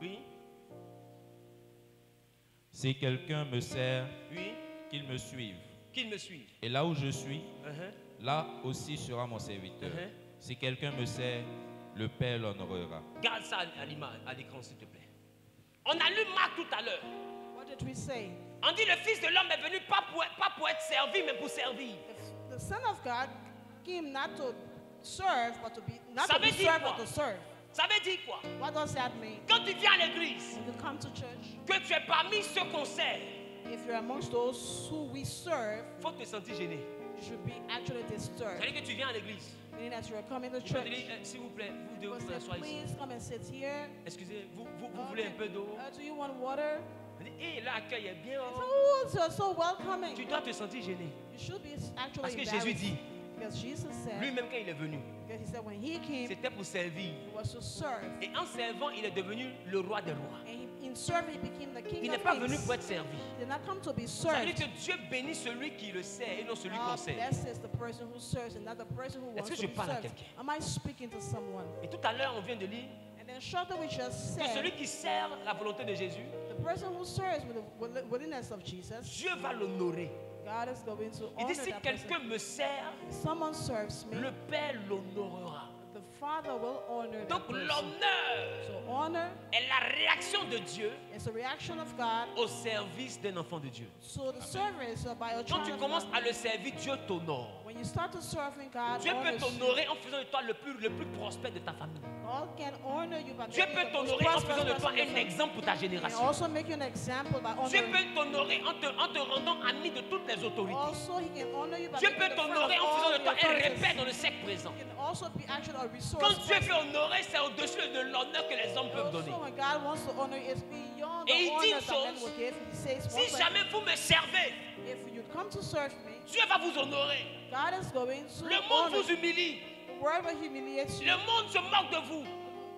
Oui, Si quelqu'un me sert, oui, qu'il me suive. qu'il me suive. Et là où je suis, Uh-huh. là aussi sera mon serviteur. Uh-huh. Si quelqu'un me sert, le Père l'honorera. Garde ça à l'image, à l'écran, s'il te plaît. On a lu Marc tout à l'heure. What did we say? On dit le Fils de l'homme est venu pas pour être servi, mais pour servir. The Son of God came not to serve, but to be not Ça to be veut dire served, quoi? but to serve. Ça veut dire quoi? What does that mean? Quand tu viens à l'église, When you come to church, que tu es parmi ceux qu'on sert, if you're amongst those who we serve, il faut te sentir gêné. you should be actually disturbed. C'est-à-dire que tu viens à l'église. Meaning that you're coming to Tu peux te church. dire, s'il vous plaît, vous deux, You vous say, asseoir ici. please come and sit here. Excusez, vous voulez un peu d'eau? Do you want water? On dit, hé, l'accueil est bien. So, Oh. oh, you're so welcoming. Tu dois te sentir gêné. You should be actually Parce que embarrassed. Jésus dit, Because Jesus said, lui-même quand il est venu, because he said when he came, c'était pour servir. he was to serve. Et en servant, il est devenu le roi des rois. And in serving, he became the king Il n'est of pas venu kings. pour être servi. He did not come to be Ça veut dire served. que Dieu bénit celui qui le sert et non celui qu'on God sert. blesses the person who serves and not the person who Est-ce wants que to je be parle à served. quelqu'un? Am I speaking to someone? Et tout à l'heure, on vient de lire And then shortly we just que celui said, qui sert la volonté de Jésus, the person who serves with the willingness of Jesus, Dieu va l'honorer. God is going to Il honor dit, si that quelqu'un person. me sert, If someone serves me, le Père l'honorera. the Father will honor Donc that person. l'honneur So honor est la réaction de Dieu is a reaction of God au service d'un enfant de Dieu. to the service by a Quand child tu of commences God. à le servir, Dieu t'honore. When you start to serving God, Dieu peut honors you. t'honorer en faisant de toi le plus prospère de ta famille. God can honor you by Dieu making peut you the most t'honorer en prosperous faisant de toi person in your un family. exemple pour ta And génération. also make you an example by Dieu honoring. peut t'honorer en te rendant ami de toutes les autorités. Also, he can honor you by Dieu making peut you the friend t'honorer of en faisant all de the toi un authorities. repère dans le siècle présent. He can also be actually a resource. Quand Dieu person. veut honorer, c'est au-dessus de l'honneur que les hommes peuvent donner. Also, when God wants to honor you, it's beyond Et il the dit honor une that men chose, will give. He says, Si one thing, jamais vous me servez, if you come to serve me, Dieu va vous honorer. God is going to Le monde honor vous you. humilie. The world will humiliate you. Le monde se moque de vous.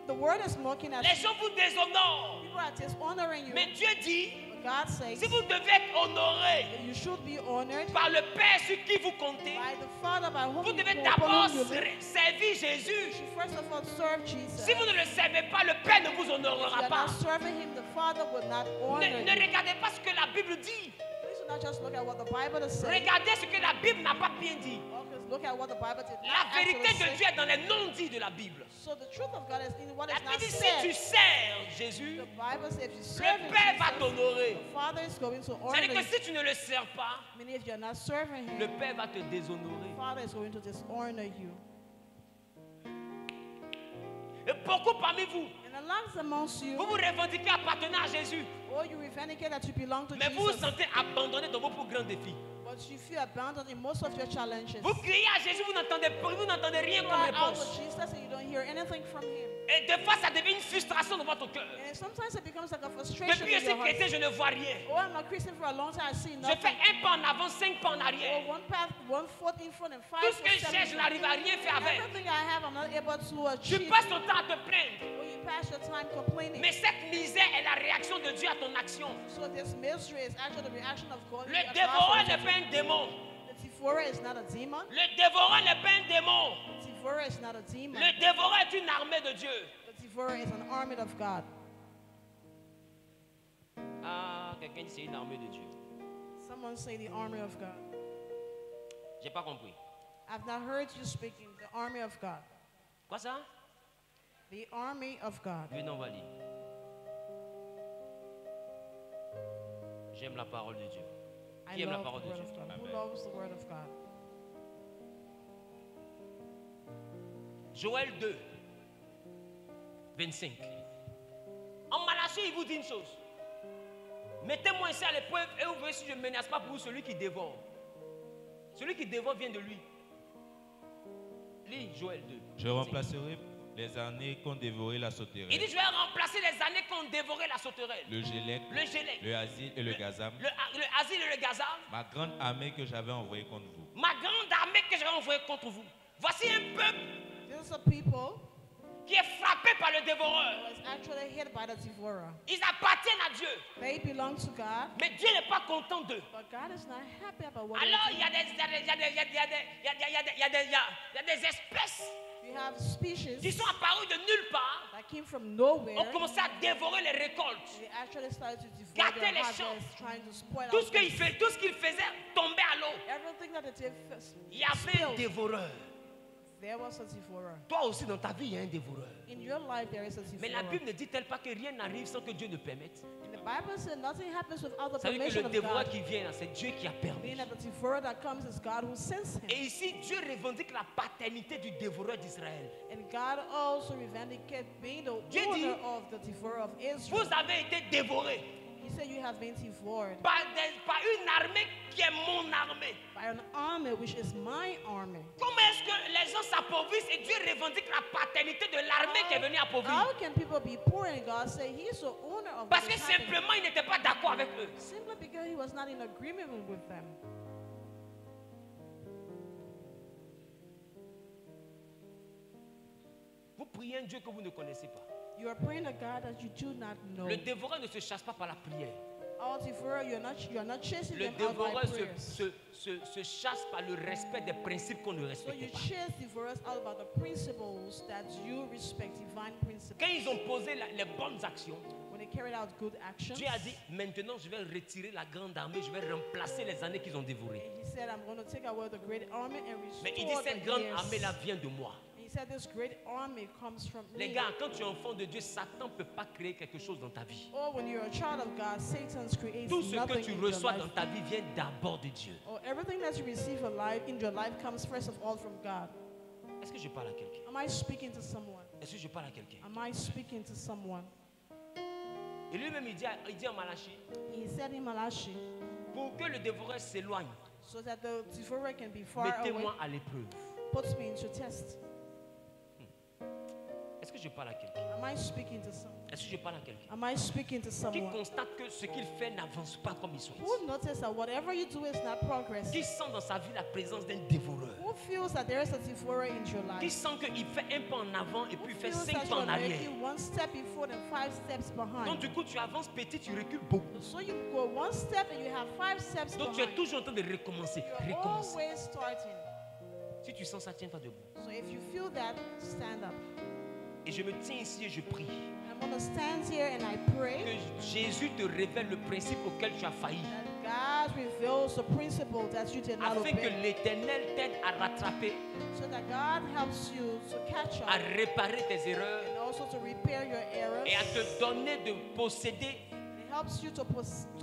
The world is mocking at Les you. gens vous déshonorent. People are dishonoring you. Mais Dieu dit, But God says si vous devez être honoré that you should be honored par le Père sur qui vous comptez, by the Father by whom vous you devez upon d'abord whom you live. servir You Jésus. should first of all serve Jesus. Si vous ne le servez pas, le Père ne vous If you honorera are pas. not serving him, the Father will not honor Ne you. regardez pas ce que la Bible dit. Please do not just look at what the Bible is saying. Regardez ce que la Bible n'a pas bien dit. Focus, look at what the Bible did La not vérité actually de say. Dieu est dans les non-dits de la Bible. So the truth of God is in what La is not Bible dit, si tu said. sers Jésus, The Bible says if you le serve him, Père va Jesus, t'honorer. the Father is going to honor C'est-à-dire que you. si tu ne le sers pas, Meaning if you're not serving him, le Père va te déshonorer. the Father is going to dishonor you. Et beaucoup parmi vous, And the last amongst you, vous vous revendiquez appartenant à Jésus, or you authenticate that you belong to mais vous vous Jesus, sentez abandonné dans vos plus grands défis. but you feel abandoned in most of your challenges. Vous criez à Jésus, vous n'entendez rien You comme are out réponse. with Jesus and you don't hear anything from him. Et des fois, ça devient une frustration dans votre cœur. And sometimes it becomes like a frustration Depuis que in je suis your heart. chrétien, je ne vois rien. Oh, I'm a Christian for a long time. I see Je nothing. fais un pas en avant, 5 pas en Oh, arrière. one path, 1 foot in front and 5 Tout ce que je foot cherche, je n'arrive à rien faire avec. Everything I have, I'm not able to Tu achieve. passes ton temps à te plaindre. Or you pass your time complaining. Mais cette misère est la réaction de Dieu à ton action. So this misery is actually the reaction of God. Le dévoreur n'est pas un démon. The devourer is not a demon. Le dévoreur n'est pas un démon. The devourer is not a demon. Le dévoreur est une armée de Dieu. The devourer is an army of God. Ah, quelqu'un dit c'est une armée de Dieu. Someone say the army of God. J'ai pas compris. I've not heard you speaking. The army of God. Quoi ça? The army of God. Venons, on va lire. J'aime la parole de Dieu. I Qui aime la love parole the de word Dieu? of God. Who Amen. loves the word of God? Joël 2, 25. En Malachie, il vous dit une chose. Mettez-moi ici à l'épreuve et vous verrez si je ne menace pas pour vous celui qui dévore. Celui qui dévore vient de lui. Lis Joël 2. Je remplacerai les années qu'ont dévoré la sauterelle, Il dit, je vais remplacer les années qu'on dévorait la sauterelle. le gélec, Le gélec, le asile et le gazam, le asile et le gazam. ma grande armée que j'avais envoyée contre vous. Ma grande armée que j'avais envoyée contre vous. Voici un peuple This is a people qui est frappé par le dévoreur. who is actually hit by the devourer. Ils appartiennent à Dieu. They belong to God, Mais Dieu n'est pas content d'eux. but God is not happy about what Alors, they il y a des espèces do. You have species qui sont apparues de nulle part, that came from nowhere. ont commencé à dévorer les récoltes. They actually started to devour Gâter their les harvest, champs. trying to spoil Tout our ce qu'il things. fait, tout ce qu'il faisait tombait à l'eau. Everything that they did Il y avait un spilled. dévoreur. There was a devourer. Toi aussi, dans ta vie, il y a un dévoreur. In your life, there is a Mais la devourer. Bible ne dit-elle pas que rien n'arrive sans que Dieu ne permette? And the Bible says nothing happens without the Ça veut dire que permission le of dévoreur God. qui vient, là, c'est Dieu qui a permis. Meaning that the devourer that comes is God who sends him. Et ici, Dieu revendique la paternité du dévoreur d'Israël. And God also revendicated being the Dieu dit, owner of the devourer of Israel. Vous avez été dévorés He said you have been devoured par une armée qui est mon armée. by an army which is my army. Comment est-ce que les gens s'appauvrissent et Dieu revendique la paternité de l'armée qui est venue appauvrir? How can people be poor and God say He's the owner of Parce what que is happening? simplement, il n'était pas d'accord avec eux. Simply because He was not in agreement with them. Vous priez un Dieu que vous ne connaissez pas. You are praying a God that you do not know. Le dévoreur ne se chasse pas par la prière. All devourer, you are not chasing Le them out by dévoreur prayers. se chasse par le respect des principes qu'on ne So respecte you pas. chase devourers out by the principles that you respect, divine principles. Quand ils ont posé les bonnes actions, When they carried out good actions, Dieu a dit, maintenant je vais retirer la grande armée, je vais remplacer les années qu'ils ont dévorées. and He said, I'm going to take away the great army and Mais il dit, restore cette the grande years. armée-là vient de moi. And He said, this great army comes from Les me. gars, quand tu es enfant de Dieu, Satan ne peut pas créer quelque chose dans ta vie. Or when you're a child of God, Satan's creates Tout ce que nothing tu in your reçois life. dans ta vie vient d'abord de Dieu. Or everything that you receive in your life comes first of all from God. Est-ce que je parle à quelqu'un? Am I speaking to someone? Est-ce que je parle à quelqu'un? Am I speaking to someone? Et lui-même, il dit en Malachie, He said in Malachi, pour que le dévoreur s'éloigne, so that the devourer can be far away, mettez-moi à l'épreuve. puts me into test. Est-ce que je parle à quelqu'un? Am I speaking to someone? Est-ce que je parle à quelqu'un? Am I speaking to Qui someone? constate que ce qu'il fait n'avance pas comme il souhaite? Who notices that whatever you do is not progress? Qui sent dans sa vie la présence d'un dévoreur? Who feels that there is a devourer in your Qui life? sent qu'il fait un pas en avant et Who puis il fait feels 5 that pas en you're arrière? making one step before and 5 steps Donc behind? du coup, tu avances petit, tu recules beaucoup. So you go one step and you have 5 steps Donc tu es behind. toujours en train de recommencer, You're recommencer. always starting. Si tu sens ça, tiens-toi debout. So if you feel that, stand up. Et je me tiens ici et je prie I'm going to stand here and I que pray Jésus te révèle le principe auquel tu as failli, that God reveals the principle that you did not afin que obey. l'Éternel t'aide à rattraper, So that God helps you to catch à up réparer tes erreurs and also to repair your errors. et à te donner de posséder It helps you to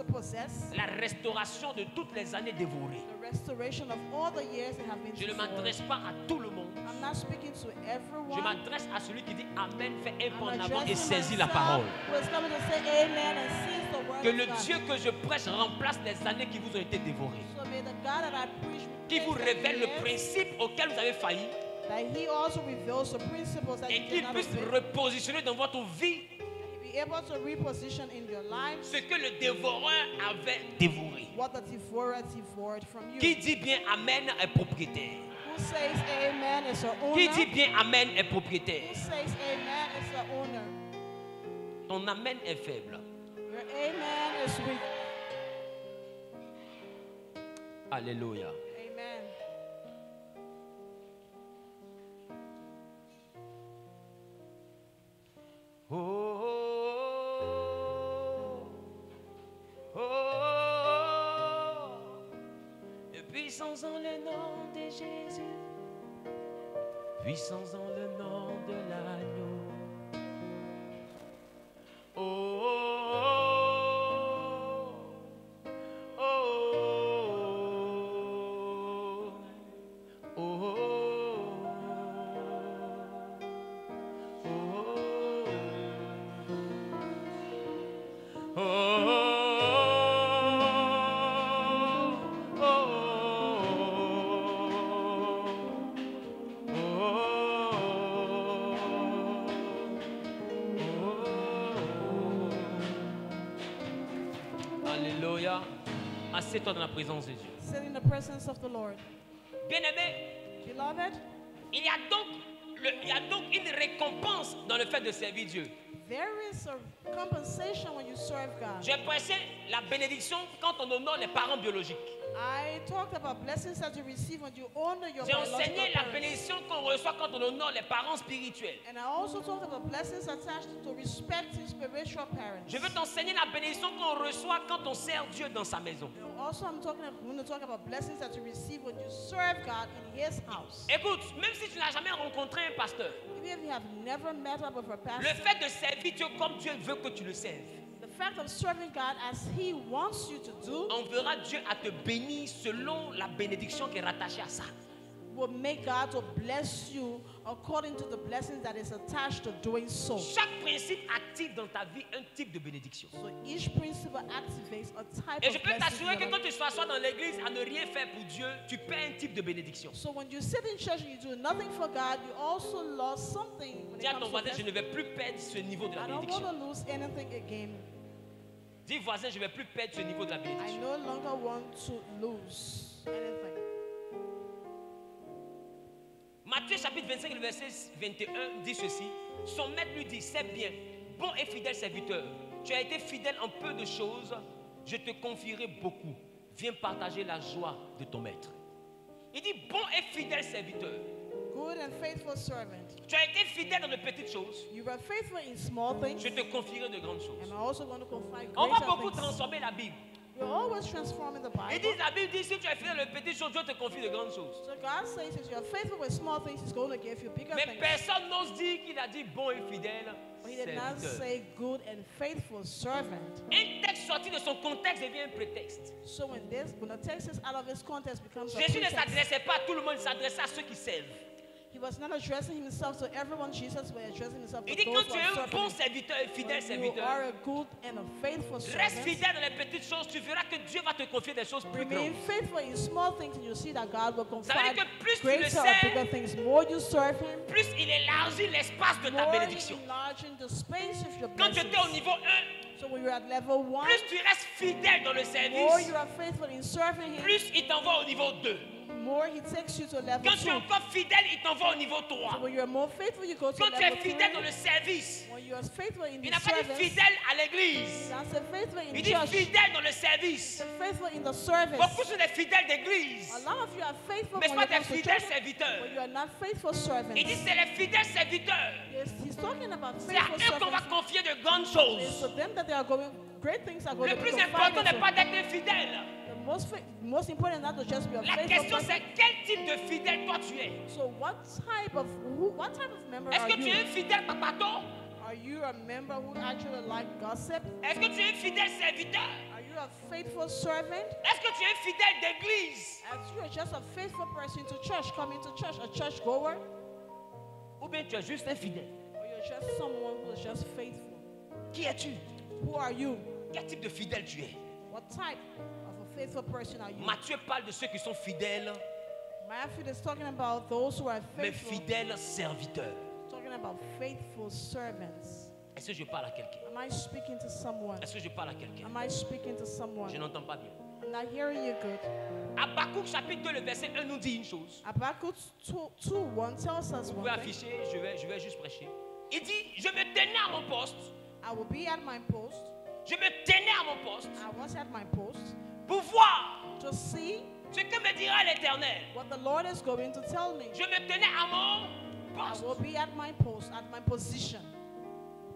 possess la restauration de toutes les années dévorées. the restoration of all the years that have been Je ne devoured. m'adresse pas à tout le monde. I'm not speaking to Je everyone. m'adresse à celui qui dit Amen, fais un I'm pas en avant et addressing saisis la myself parole. who is coming to say amen and seize the word Que of le God. Dieu que je prêche remplace les années qui vous ont été dévorées. So may the God that I preach Qui vous replace the révèle le years, principe auquel vous avez failli that He also reveals the principles that et you qu'il did not puisse obey. repositionner dans votre vie Be able to reposition in your lives ce que le dévoreur avait dévoré. what the devourer devoured from you. Qui dit bien Amen est propriétaire. Who says amen is the owner? Qui dit bien Amen est Who propriétaire. says amen is the owner? Ton Amen est faible. Your amen is weak. Alléluia. Amen. Oh, oh, oh, oh. Puissance en le nom de Jésus. Puissance en le nom de l'agneau. Oh, oh, oh. Alléluia. Assieds-toi dans la présence de Dieu. Sit in the presence of the Lord. Bien-aimé, Beloved, il y a donc une récompense dans le fait de servir Dieu. there is a compensation when you serve God. J'ai prêché la bénédiction quand on honore les parents biologiques. I talked about blessings that you receive when you honor your J'ai enseigné biological la parents. bénédiction qu'on reçoit quand on honore les parents spirituels. And I also talked about blessings attached to respecting spiritual parents. Je veux t'enseigner la bénédiction qu'on reçoit quand on sert Dieu dans sa maison. Also, I'm going to talk about blessings that you receive when you serve God in His house. Écoute, même si tu n'as jamais rencontré un pasteur, Even if you have never met up with a le pastor, fait de servir Dieu comme Dieu veut que tu le serves, the fact of serving God as He wants you to do on verra Dieu à te bénir selon la bénédiction qui est rattachée à ça. will make God to bless you according to the blessings that is attached to doing so. Chaque principe active dans ta vie un type de bénédiction. So each principle activates a type Et je of peux blessing. t'assurer in que your quand life. tu t'assois dans l'église à ne rien faire pour Dieu, tu perds un type de bénédiction. So when you sit in church and you do nothing for God, you also lost something when it Dis à ton comes to voisin, je ne blessing. vais plus perdre ce niveau de la I don't want bénédiction. to lose anything again. Dis voisin, je ne vais plus perdre ce niveau de la I bénédiction. no longer want to lose anything. Matthieu chapitre 25, le verset 21 dit ceci. Son maître lui dit, c'est bien, bon et fidèle serviteur. Tu as été fidèle en peu de choses, je te confierai beaucoup. Viens partager la joie de ton maître. Il dit, bon et fidèle serviteur. Good and faithful servant. Tu as été fidèle dans de petites choses, You were faithful in small things, je te confierai de grandes choses. and I'm also going to confide On va greater beaucoup things. transformer la Bible. We're always transforming the Il Bible. dit, la Bible dit, si tu es fidèle dans de petites choses, Dieu te confie de grandes choses. So God says if you're faithful with small things, He's going to give you bigger Mais things. personne n'ose dire qu'il a dit bon et fidèle But He did not serviteur. say good and faithful servant. Un texte sorti de son contexte devient un prétexte. So when the text is out of its context becomes a Jésus ne pretext. s'adressait pas à tout le monde, il s'adressait à ceux qui servent. He was not addressing himself to everyone. Jesus was addressing himself to Il dit those quand who tu es are un bon serving. serviteur, un fidèle When you are serviteur, a good and a faithful reste servant. fidèle dans les petites choses, tu verras que Dieu va te confier des choses plus Remain grandes. faithful in small things, and you'll see that God will Ça veut confide dire que plus tu le greater or sais, bigger things. More you serve Him, plus il élargit l'espace de ta more He bénédiction. enlarging the space of your Quand tu blessings. étais au niveau 1, So when you're at level 1, plus tu restes fidèle dans le more service, you are faithful in serving Him, plus il t'envoie au niveau 2. more He takes you to level Quand tu es 2. encore fidèle, il t'envoie au niveau So 3. when you're more faithful, you go to Quand tu es level fidèle 3. dans le service, When you are faithful in il the n'a pas dit service, fidèle à l'église. that's a faithful in Il dit church. fidèle dans le service. Faithful in the service. Beaucoup sont des fidèles d'église, A lot of you are faithful mais when pas it des comes to fidèles church, serviteurs. but you are not faithful servants. Il dit c'est les fidèles serviteurs. Yes, he's talking about C'est à faithful eux qu'on va servants. confier de grandes It's choses. to them that they are going, great things are going Le to be plus important confided n'est pas to. d'être fidèle. The most important is not to just be a La faithful question person. c'est quel type de fidèle toi tu es. So what type of member Est-ce are que tu es you? un fidèle papato? Are you a member who actually like gossip? Est-ce que tu es un fidèle serviteur? Are you a faithful servant? Est-ce que tu es un fidèle d'église? As you are just a faithful person to church, coming to church, a church goer, Ou bien tu es juste un fidèle? or you're just someone who is just faithful? Qui es-tu? Who are you? Quel type de fidèle tu es? What type of a faithful person are you? Matthieu parle de ceux qui sont fidèles, Matthew is talking about those who are mais faithful, fidèles serviteurs. talking about faithful servants. Est-ce que je parle à quelqu'un? Am I speaking to someone? Est-ce que je parle à quelqu'un? Am I speaking to someone? Je n'entends pas bien. I'm not hearing you good. Habakkuk chapitre 2, le verset 1 nous dit une chose. Habakkuk 2:1 tells us Vous pouvez one thing. afficher, je vais juste prêcher. Il dit, je me tenais à mon poste. I will be at my post. Je me tenais à mon poste I was at my post pour voir to see ce que me dira l'Éternel. what the Lord is going to tell me. Je me tenais à mon I poste. will be at my post, at my position.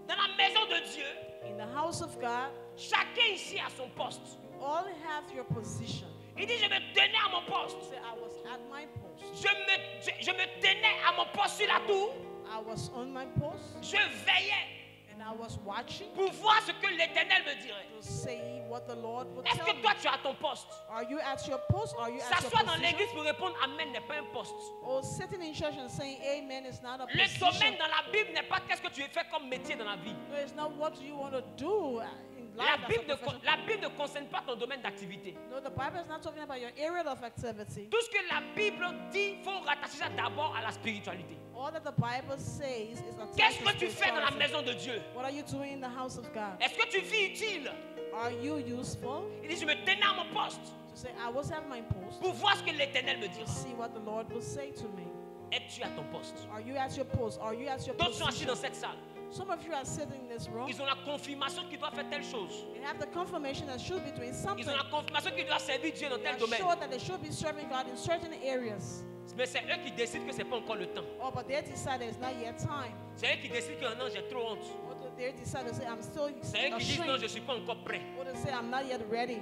Dans la maison de Dieu, In the house of God, chacun ici a son poste. you all have your position. Il dit, je me tenais à mon poste. Say, I was at my post. Je me tenais à mon poste sur la tour. I was on my post, Je veillais and I was watching pour voir ce que l'Éternel me dirait. to see what the Lord would Est-ce tell que me. toi tu as ton poste? Are you at your post? Are you at your S'asseoir dans position? l'église pour répondre Amen n'est pas un poste. Or sitting in church and saying amen is not a Le position. domaine dans la Bible n'est pas qu'est-ce que tu fais comme métier dans la vie. No, it's not what do you want to do in La life as a Bible, profession. la Bible ne concerne pas ton domaine d'activité. No, the Bible is not talking about your area of activity. Tout ce que la Bible dit, il faut rattacher ça d'abord à la spiritualité. All that the Bible says is attached Qu'est-ce to que tu fais dans la spirituality. maison de Dieu? What are you doing in the house of God? Est-ce que tu vis utile? Are you useful? Il dit, je me tenais à mon poste To say, I was at my post. pour voir ce que l'Éternel me To dira. see what the Lord will say to me. Es-tu à ton poste? Are you at your post? Are you at your D'autres sont assis position? dans cette salle. Some of you are sitting in this room. Ils ont la confirmation qu'ils doivent faire telle chose. You have the confirmation that should be doing something. Ils ont la confirmation qu'ils doivent servir Dieu dans They tel are domaine. sure that they should be serving God in certain areas. Mais c'est eux qui décident que ce n'est pas encore le temps. Oh, but they decide it's not yet time. C'est eux qui décident que non, j'ai trop honte. Or they decide to say, I'm still C'est eux qui disent non, je ne ashamed. suis pas encore prêt. Or they say, I'm not yet ready.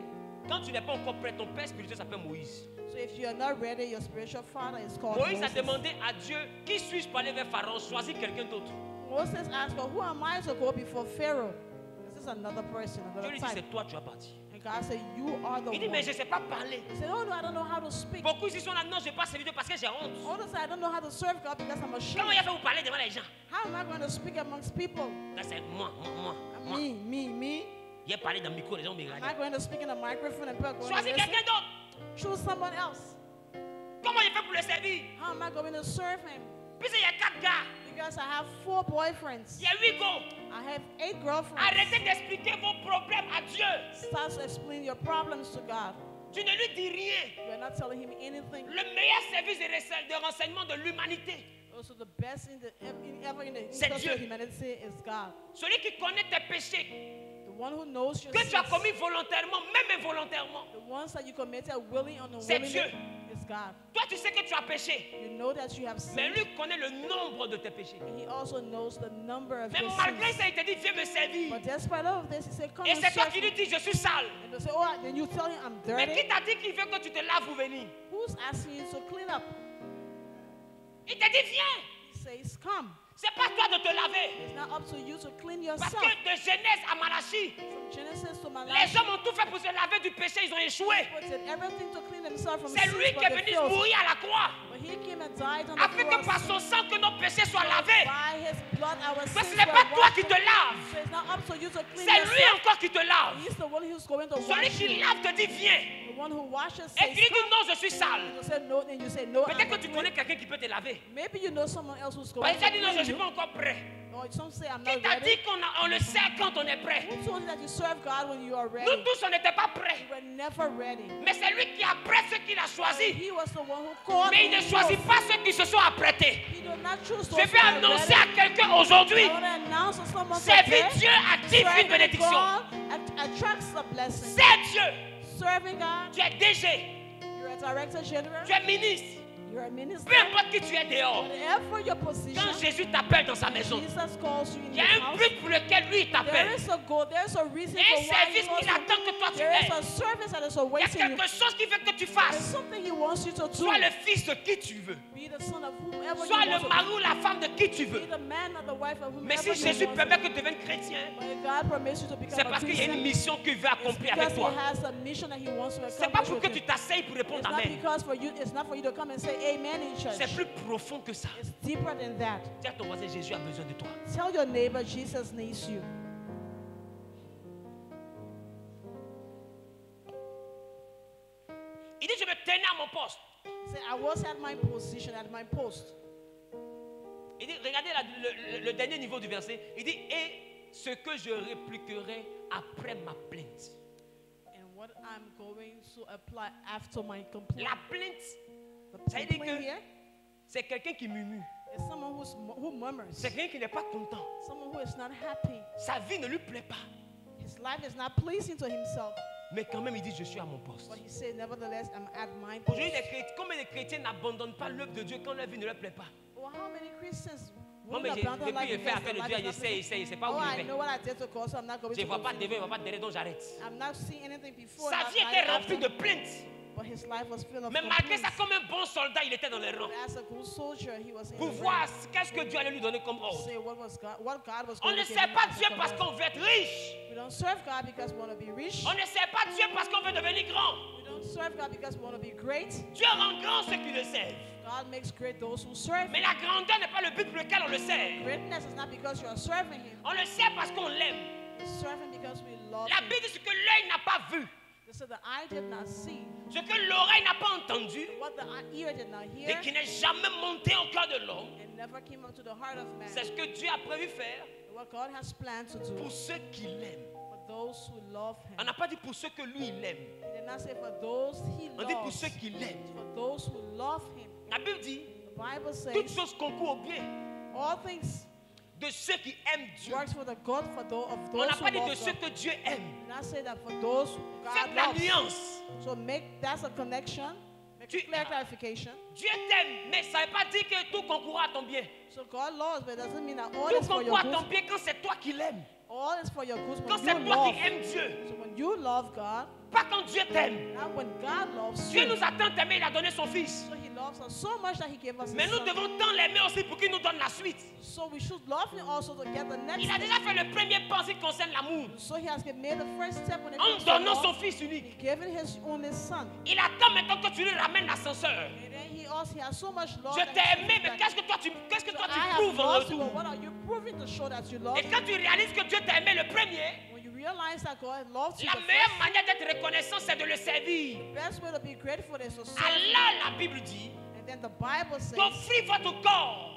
Quand tu n'es pas encore prêt, ton père spirituel s'appelle Moïse. So if you're not ready, your spiritual father is called Moïse a Moses. demandé à Dieu, qui suis-je pour aller vers Pharaon? Choisis quelqu'un d'autre. Moses asked, well, who am I to go before Pharaoh? This is another person, Dieu another lui dit, type. c'est toi, tu vas partir. And God said, you are the Il dit, one. mais je ne sais pas parler. He said, oh no, I don't know how to speak. Beaucoup ici sont là, non, je ne vais pas servir Dieu parce que j'ai honte. Others say, I don't know how to serve God because I'm Comment ashamed. il a fait vous parler devant les gens? How am I going to speak amongst people? Là, c'est moi. Me. Il a parlé dans le micro, les gens me Am I regardaient. going to speak in a microphone and people are going to Choisis listen? quelqu'un d'autre. Choose someone else. Comment il fait pour le servir? How am I going to serve him? Puisqu'il y a 4 gars, Because I have 4 boyfriends. il y a 8 gars. I have 8 girlfriends. Arrêtez d'expliquer vos problèmes à Dieu. Start to explain your problems to God. Tu ne lui dis rien. You are not telling him anything. Le meilleur service de renseignement de l'humanité, Also, the best ever in the C'est history Dieu. of humanity is God. celui qui connaît tes péchés, The one who knows your que tu as sins. commis volontairement, même involontairement. The ones that you committed willing or C'est unwillingly Dieu. is God. Toi, tu sais que tu as péché, You know that you have mais sinned. lui connaît le nombre de tes péchés. And he also knows the number of Mais your malgré sins. ça, il te dit, viens me servir. But despite all of this, he said, come Et and c'est toi serve qui me. lui dis, je suis sale. And they say, oh, then you tell him I'm Mais qui dirty. t'a dit qu'il veut que tu te laves pour venir? Who's asking you to clean up? Il te dit, viens. He says, come. C'est pas toi de te laver. It's not up to you to clean Parce yourself. que de Genèse à Malachie, From Genesis to les Malachi, hommes ont tout fait pour se laver du péché, ils ont échoué. people did everything to clean themselves from C'est sin, lui but qui est they venu failed. mourir à la croix, But he came and died on the afin que par cross. son sang que nos péchés soient lavés. By his blood, our Mais sins ce n'est were pas toi washed qui te away. laves, So it's not up to you to clean c'est lui yourself. encore qui te lave. He's the one who's going to Celui wash qui you. lave te dit viens. The one who washes Et says, tu lui dis non, je suis sale. you say no, and you say no. I'm Peut-être que not tu clean. connais quelqu'un qui peut te laver. Maybe you know someone else who's going Bah, to il t'a dit non, je clean ne suis you. pas encore prêt. Or some say I'm Qui not t'a ready. dit on le sait quand on est prêt? Who told you that you serve God when you are ready? Nous tous, on n'était pas prêts. You were never ready. Mais c'est lui qui apprête ceux qu'il a choisis. He was the one who called Mais il ne you. choisit pas ceux qui se sont apprêtés. He did not choose Je those vais who are annoncer ready. à quelqu'un aujourd'hui, I want to announce to someone servir today, Dieu active une serving bénédiction. God attracts a blessing. C'est Dieu. Serving God, Tu es DG, you're a director general, tu es ministre. you're a minister. Peu importe qui tu es dehors. Whatever your position, Quand Jésus t'appelle dans sa maison, Jesus calls you in il y a his un house. but pour lequel lui il There t'appelle. is a goal, there's a reason Il y a un for why he service calls qu'il you. attend que toi tu There is aies. a service that is Il y a awaiting you. quelque chose qu'il veut que tu There's fasses. something he wants you to do. Sois le fils de qui tu veux. Be the son of whomever Sois you le want mari ou la femme de qui tu to veux. be. The man or the wife of Mais whomever si you Jésus want permet to que tu deviennes chrétien, be. When God permits you to become c'est a parce qu'il y a une Christian, mission qu'il veut it's accomplir avec because toi. he has a mission that he wants to C'est pas accomplish pour que with tu you. t'asseyes pour répondre It's not amen. because for you, it's not for you to come and say amen in church. C'est plus profond que ça. It's deeper than that. Dis à ton voisin, Jésus a besoin de toi. Tell your neighbor Jesus needs you. Il dit, je me tenais à mon poste. Say, I was at my position, at my post. Il dit, regardez le dernier niveau du verset. Il dit, et ce que je répliquerai après ma plainte. And what I'm going to apply after my complaint. La plainte, The ça veut dire complaint que here c'est quelqu'un qui murmure. is someone who murmurs. C'est quelqu'un qui n'est pas content. Someone who is not happy. Sa vie ne lui plaît pas. His life is not pleasing to himself. Mais quand même, il dit, je suis à mon poste. But he said, nevertheless, I'm at my post. Aujourd'hui, combien de chrétiens n'abandonnent pas l'œuvre de Dieu quand leur vie ne leur plaît pas? Well, how many Christians Moi, won't mais abandon depuis life que j'ai fait because affaire their de life Dieu, is not pleasing? j'essaie, c'est pas où Oh, je I vais. know what I did to cause, so I'm not going Je ne to vois pas de continue. devant, je ne vois pas de derrière, donc j'arrête. I'm not seeing anything before. Sa not vie était after. remplie de plaintes. But his life was filled of Mais malgré ça, complaints. comme un bon soldat, il était dans les rangs. But as a good soldier, he was in Pour the voir ranks qu'est-ce que Dieu allait lui donner comme to ordre. say what God was On going ne to give sert him pas as a Dieu parce command. qu'on veut être riche. We don't serve God because we want to be rich. On ne sert pas Dieu parce qu'on veut devenir grand. We don't serve God because we want to be great. Dieu rend grand ceux qui le servent. God makes great those who serve Mais him. la grandeur n'est pas le but pour lequel on le sert. Greatness is not because you are serving him. On le sert parce qu'on l'aime. We serve him because we love La him. Bible dit ce que l'œil n'a pas vu, They said the eye did not see, ce que l'oreille n'a pas entendu, what the ear did not et hear, qui n'est jamais monté au cœur de l'homme. and never came up to the heart of man. C'est ce que Dieu a prévu faire What God has planned to do pour ceux qui l'aiment. for those who love On him. n'a pas dit pour ceux que lui il aime. He did not say for those he On dit pour loves. ceux qui l'aiment. For those who love him. La Bible dit, The Bible toutes says choses concourent au bien all things de ceux qui aiment Dieu. works for the good for those of On those n'a who pas dit de love ceux God. que Dieu aime. He did not say that for those who Faites God la loves. nuance. So that's a connection. Make a clear clarification. Dieu t'aime, mais ça ne veut pas dire que tout concourra à ton bien. So God loves, but it doesn't mean that all Tout is for concourt your à ton good. bien quand c'est toi qui l'aimes. All is for your good Quand when c'est you toi love. qui aimes Dieu. So when you love God, Pas quand Dieu t'aime. not when God loves Dieu you. nous a tant aimé, il a donné son Fils. So he loves us so much that he gave us Mais his nous son. devons tant l'aimer aussi pour qu'il nous donne la suite. So we should love him also to get the next Il a step. déjà fait le premier pas en ce qui concerne l'amour. So he has made the first step when it En comes to donnant son love. Fils He unique. gave it his only son. Il attend maintenant que tu lui ramènes l'ascenseur. And then he has so much love. Je that t'ai he aimé, gives mais back. qu'est-ce que toi tu So I have prouves en loved you, retour? but what are you proving to show that you love Et him? quand tu réalises que Dieu t'a aimé le premier, When you realize that God loves you, la the meilleure manière d'être reconnaissant, c'est de le servir. best way to be grateful is to serve. Allah, la Bible dit, And then the Bible says, d'offrir votre corps.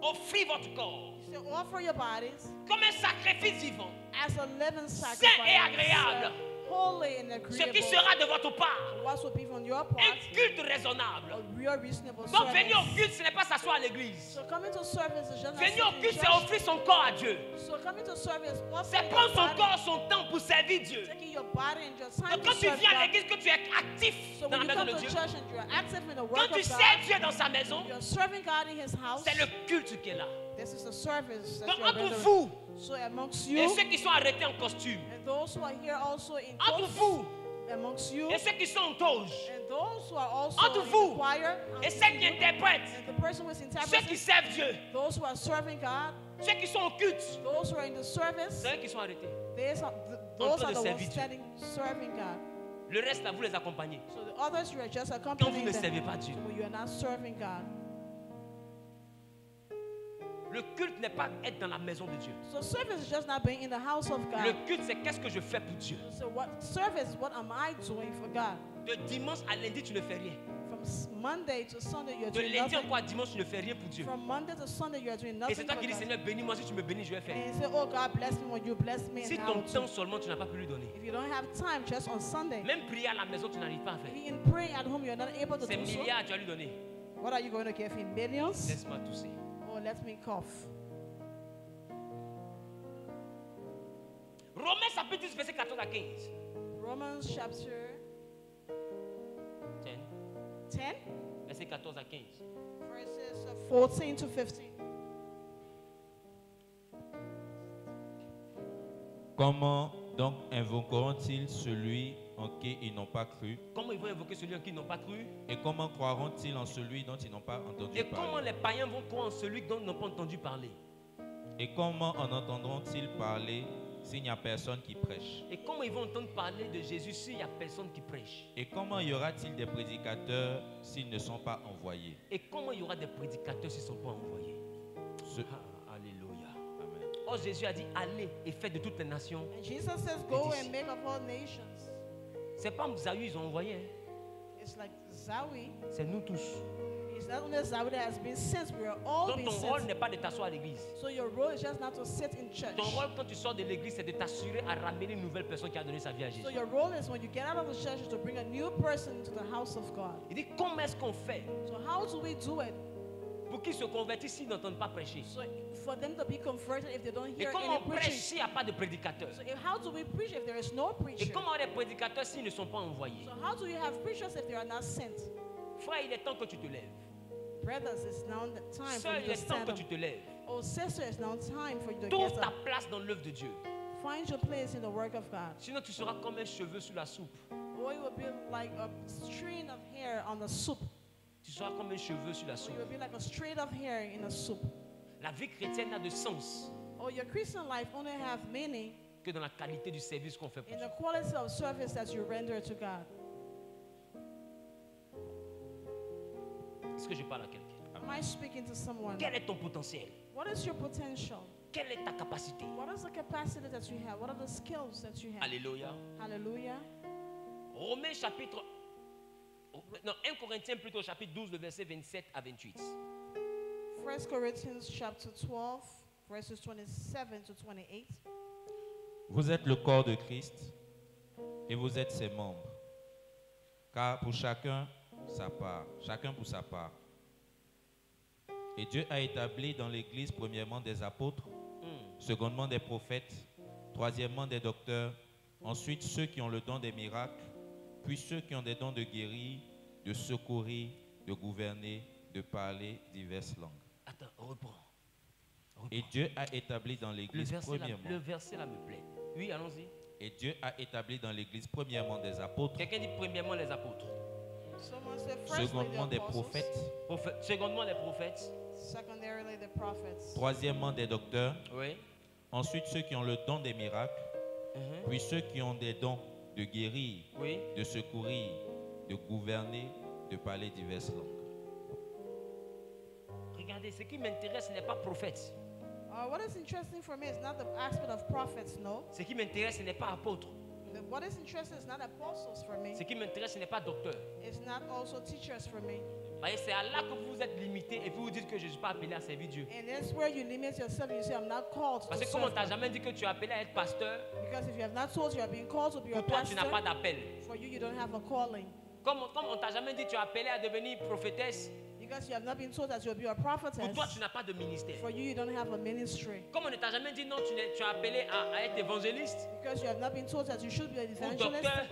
Offrir votre corps to offer your bodies comme un sacrifice vivant, as a living saint sacrifice, et agréable. holy and Ce qui agreeable. sera de votre part What will be from your un part, culte raisonnable. a real reasonable Donc venir au service. culte, ce n'est pas s'asseoir à l'église. So coming to service is just not Venir au sitting in culte, c'est church. offrir son corps à Dieu. So coming to service, C'est prendre son corps, son temps pour servir Dieu. taking your body and your time Donc to quand tu serve viens à God. l'église, que tu es actif So dans when la you maison come de to Dieu, church and you're active in the work quand tu of God, sers Dieu dans sa maison, you're serving God in His house. c'est le culte qui est là. This is the service that Donc you're entre rendering. vous So amongst et you ceux qui sont arrêtés en costume, and those who are here also in entre coats, vous amongst you et ceux qui sont en toge, and those who are also entre in vous the choir, et ceux qui interprètent, and the person who is ceux qui interpreting, servent Dieu, those who are serving God, ceux qui sont au culte, those who are in the service, c'est eux qui sont arrêtés. those train are de the ones servir Dieu. standing serving God. Le reste là, vous les accompagnez. So the others, you are just Quand vous accompanying ne them. servez pas Dieu. So you are not serving God. Le culte n'est pas être dans la maison de Dieu. So service is just not being in the house of Le God. culte, c'est qu'est-ce que je fais pour Dieu. So what service? What am I doing for God? De dimanche à lundi, tu ne fais rien. From Monday to Sunday, you're De doing lundi nothing. encore à dimanche, tu ne fais rien pour Dieu. From Monday to Sunday, you're doing Et nothing c'est for toi qui dis, God. Seigneur, bénis-moi. Si tu me bénis, je vais faire. And you say, oh God, bless me when you bless me. Si And I ton will temps too. seulement, tu n'as pas pu lui donner. If you don't have time, just on Sunday. Même prier à la maison, tu n'arrives pas à faire. Even praying at home, you're not able to C'est do so. milliards, tu vas lui donner. What are you going to give him? Millions? Laisse-moi tousser. Oh, let me cough. Romains chapitre 10, verset 14 à 15. Romans chapter 10, 10, verset 14 à 15. verses 14 to 15. Comment donc invoqueront-ils celui en qui ils n'ont pas cru? Comment ils vont invoquer celui en qui ils n'ont pas cru? Et comment croiront-ils en celui dont ils n'ont pas entendu Et comment parler? les païens vont croire en celui dont ils n'ont pas entendu parler? Et comment en entendront-ils parler s'il n'y a personne qui prêche? Et comment ils vont entendre parler de Jésus s'il n'y a personne qui prêche? Et comment y aura-t-il des prédicateurs s'ils ne sont pas envoyés? Et comment il y aura des prédicateurs s'ils ne sont pas envoyés? Ce- Ah, alléluia. Amen. Oh, Jésus a dit, allez et faites de toutes les nations. And Jesus says, go disciples. and make of all nations. C'est pas Mzahu, ils ont envoyé. Hein. It's like Zawi. C'est nous tous. It's not only Zawi that has been sent, we are all Donc being ton rôle sent. n'est pas de t'asseoir à l'église. So your role is just not to sit in church. Ton rôle quand tu sors de l'église, c'est de t'assurer à ramener une nouvelle personne qui a donné sa vie à Jésus. So your role is when you get out of the church is to bring a new person into the house of God. Il dit, comment est-ce qu'on fait So how do we do it? pour qu'ils se convertissent s'ils n'entendent pas prêcher? So for them to be converted if they don't Et hear comment any on prêche preaching. s'il n'y a pas de prédicateur? So how do we preach if there is no Et preacher? comment les prédicateurs s'ils ne sont pas envoyés? So how do you have preachers if they are not sent? Frère, il est temps que tu te lèves. Brothers, it's now the time for Sœur, you il to est temps stand que up. tu te lèves. Oh, sister, it's now time for you to Trouve get ta up. place dans l'œuvre de Dieu. Find your place in the work of God. Sinon, tu seras comme un cheveu sous la soupe. Or you will be like a string of hair on the soup. Tu seras comme un cheveu sur la Or soupe. you will be like a strand of hair in a soup. La vie chrétienne n'a de sens Or your Christian life only have meaning que dans la qualité du service qu'on fait pour in Dieu. the quality of service that you render to God. Est-ce que je parle à quelqu'un? Am I speaking to someone? Quel est ton potentiel? What is your potential? Quelle est ta capacité? What is the capacity that you have? What are the skills that you have? Alléluia. Hallelujah. Romains chapitre... Non, 1 Corinthiens plutôt chapitre 12, le verset 27 à 28. 1 Corinthians chapter 12, verses 27 to 28. Vous êtes le corps de Christ et vous êtes ses membres. Car pour chacun sa part, chacun pour sa part. Et Dieu a établi dans l'Église premièrement des apôtres, secondement des prophètes, troisièmement des docteurs, ensuite ceux qui ont le don des miracles, puis ceux qui ont des dons de guérir, de secourir, de gouverner, de parler diverses langues. Attends, reprends. Et Dieu a établi dans l'Église premièrement. Le verset là me plaît. Oui, allons-y. Et Dieu a établi dans l'Église premièrement des apôtres, Quelqu'un dit premièrement les apôtres. Someone said firstly secondement the des apostles, prophètes, Secondement les prophètes. secondarily the prophets, troisièmement des docteurs, Oui. ensuite ceux qui ont le don des miracles, Mhm. puis ceux qui ont des dons de guérir, Oui. de secourir, de gouverner, de parler diverses langues. Regardez, ce qui m'intéresse ce n'est pas prophète. what is interesting for me is not the aspect of prophets, no. Ce qui m'intéresse ce n'est pas apôtre. What is interesting is not apostles for me. Ce qui m'intéresse ce n'est pas docteur. It's not also teachers for me. Voyez, c'est à là que vous êtes limité et puis vous dites que je ne suis pas appelé à servir Dieu. And that's where you limit yourself. You say, I'm not called Parce to que comme on serve t'a God. jamais dit que tu es appelé à être pasteur, Because if you have not told you are being called to be a pour toi tu n'as pas pastor, d'appel. for you, you don't have a calling. Comme on t'a jamais dit que tu es appelé à devenir prophétesse, Because you have not been told that you'll be a pour prophetess, toi tu n'as pas de ministère. for you, you don't have a ministry. Comme on ne t'a jamais dit non, tu es appelé à être évangéliste Because you have not been told that you should be an ou evangelist docteur,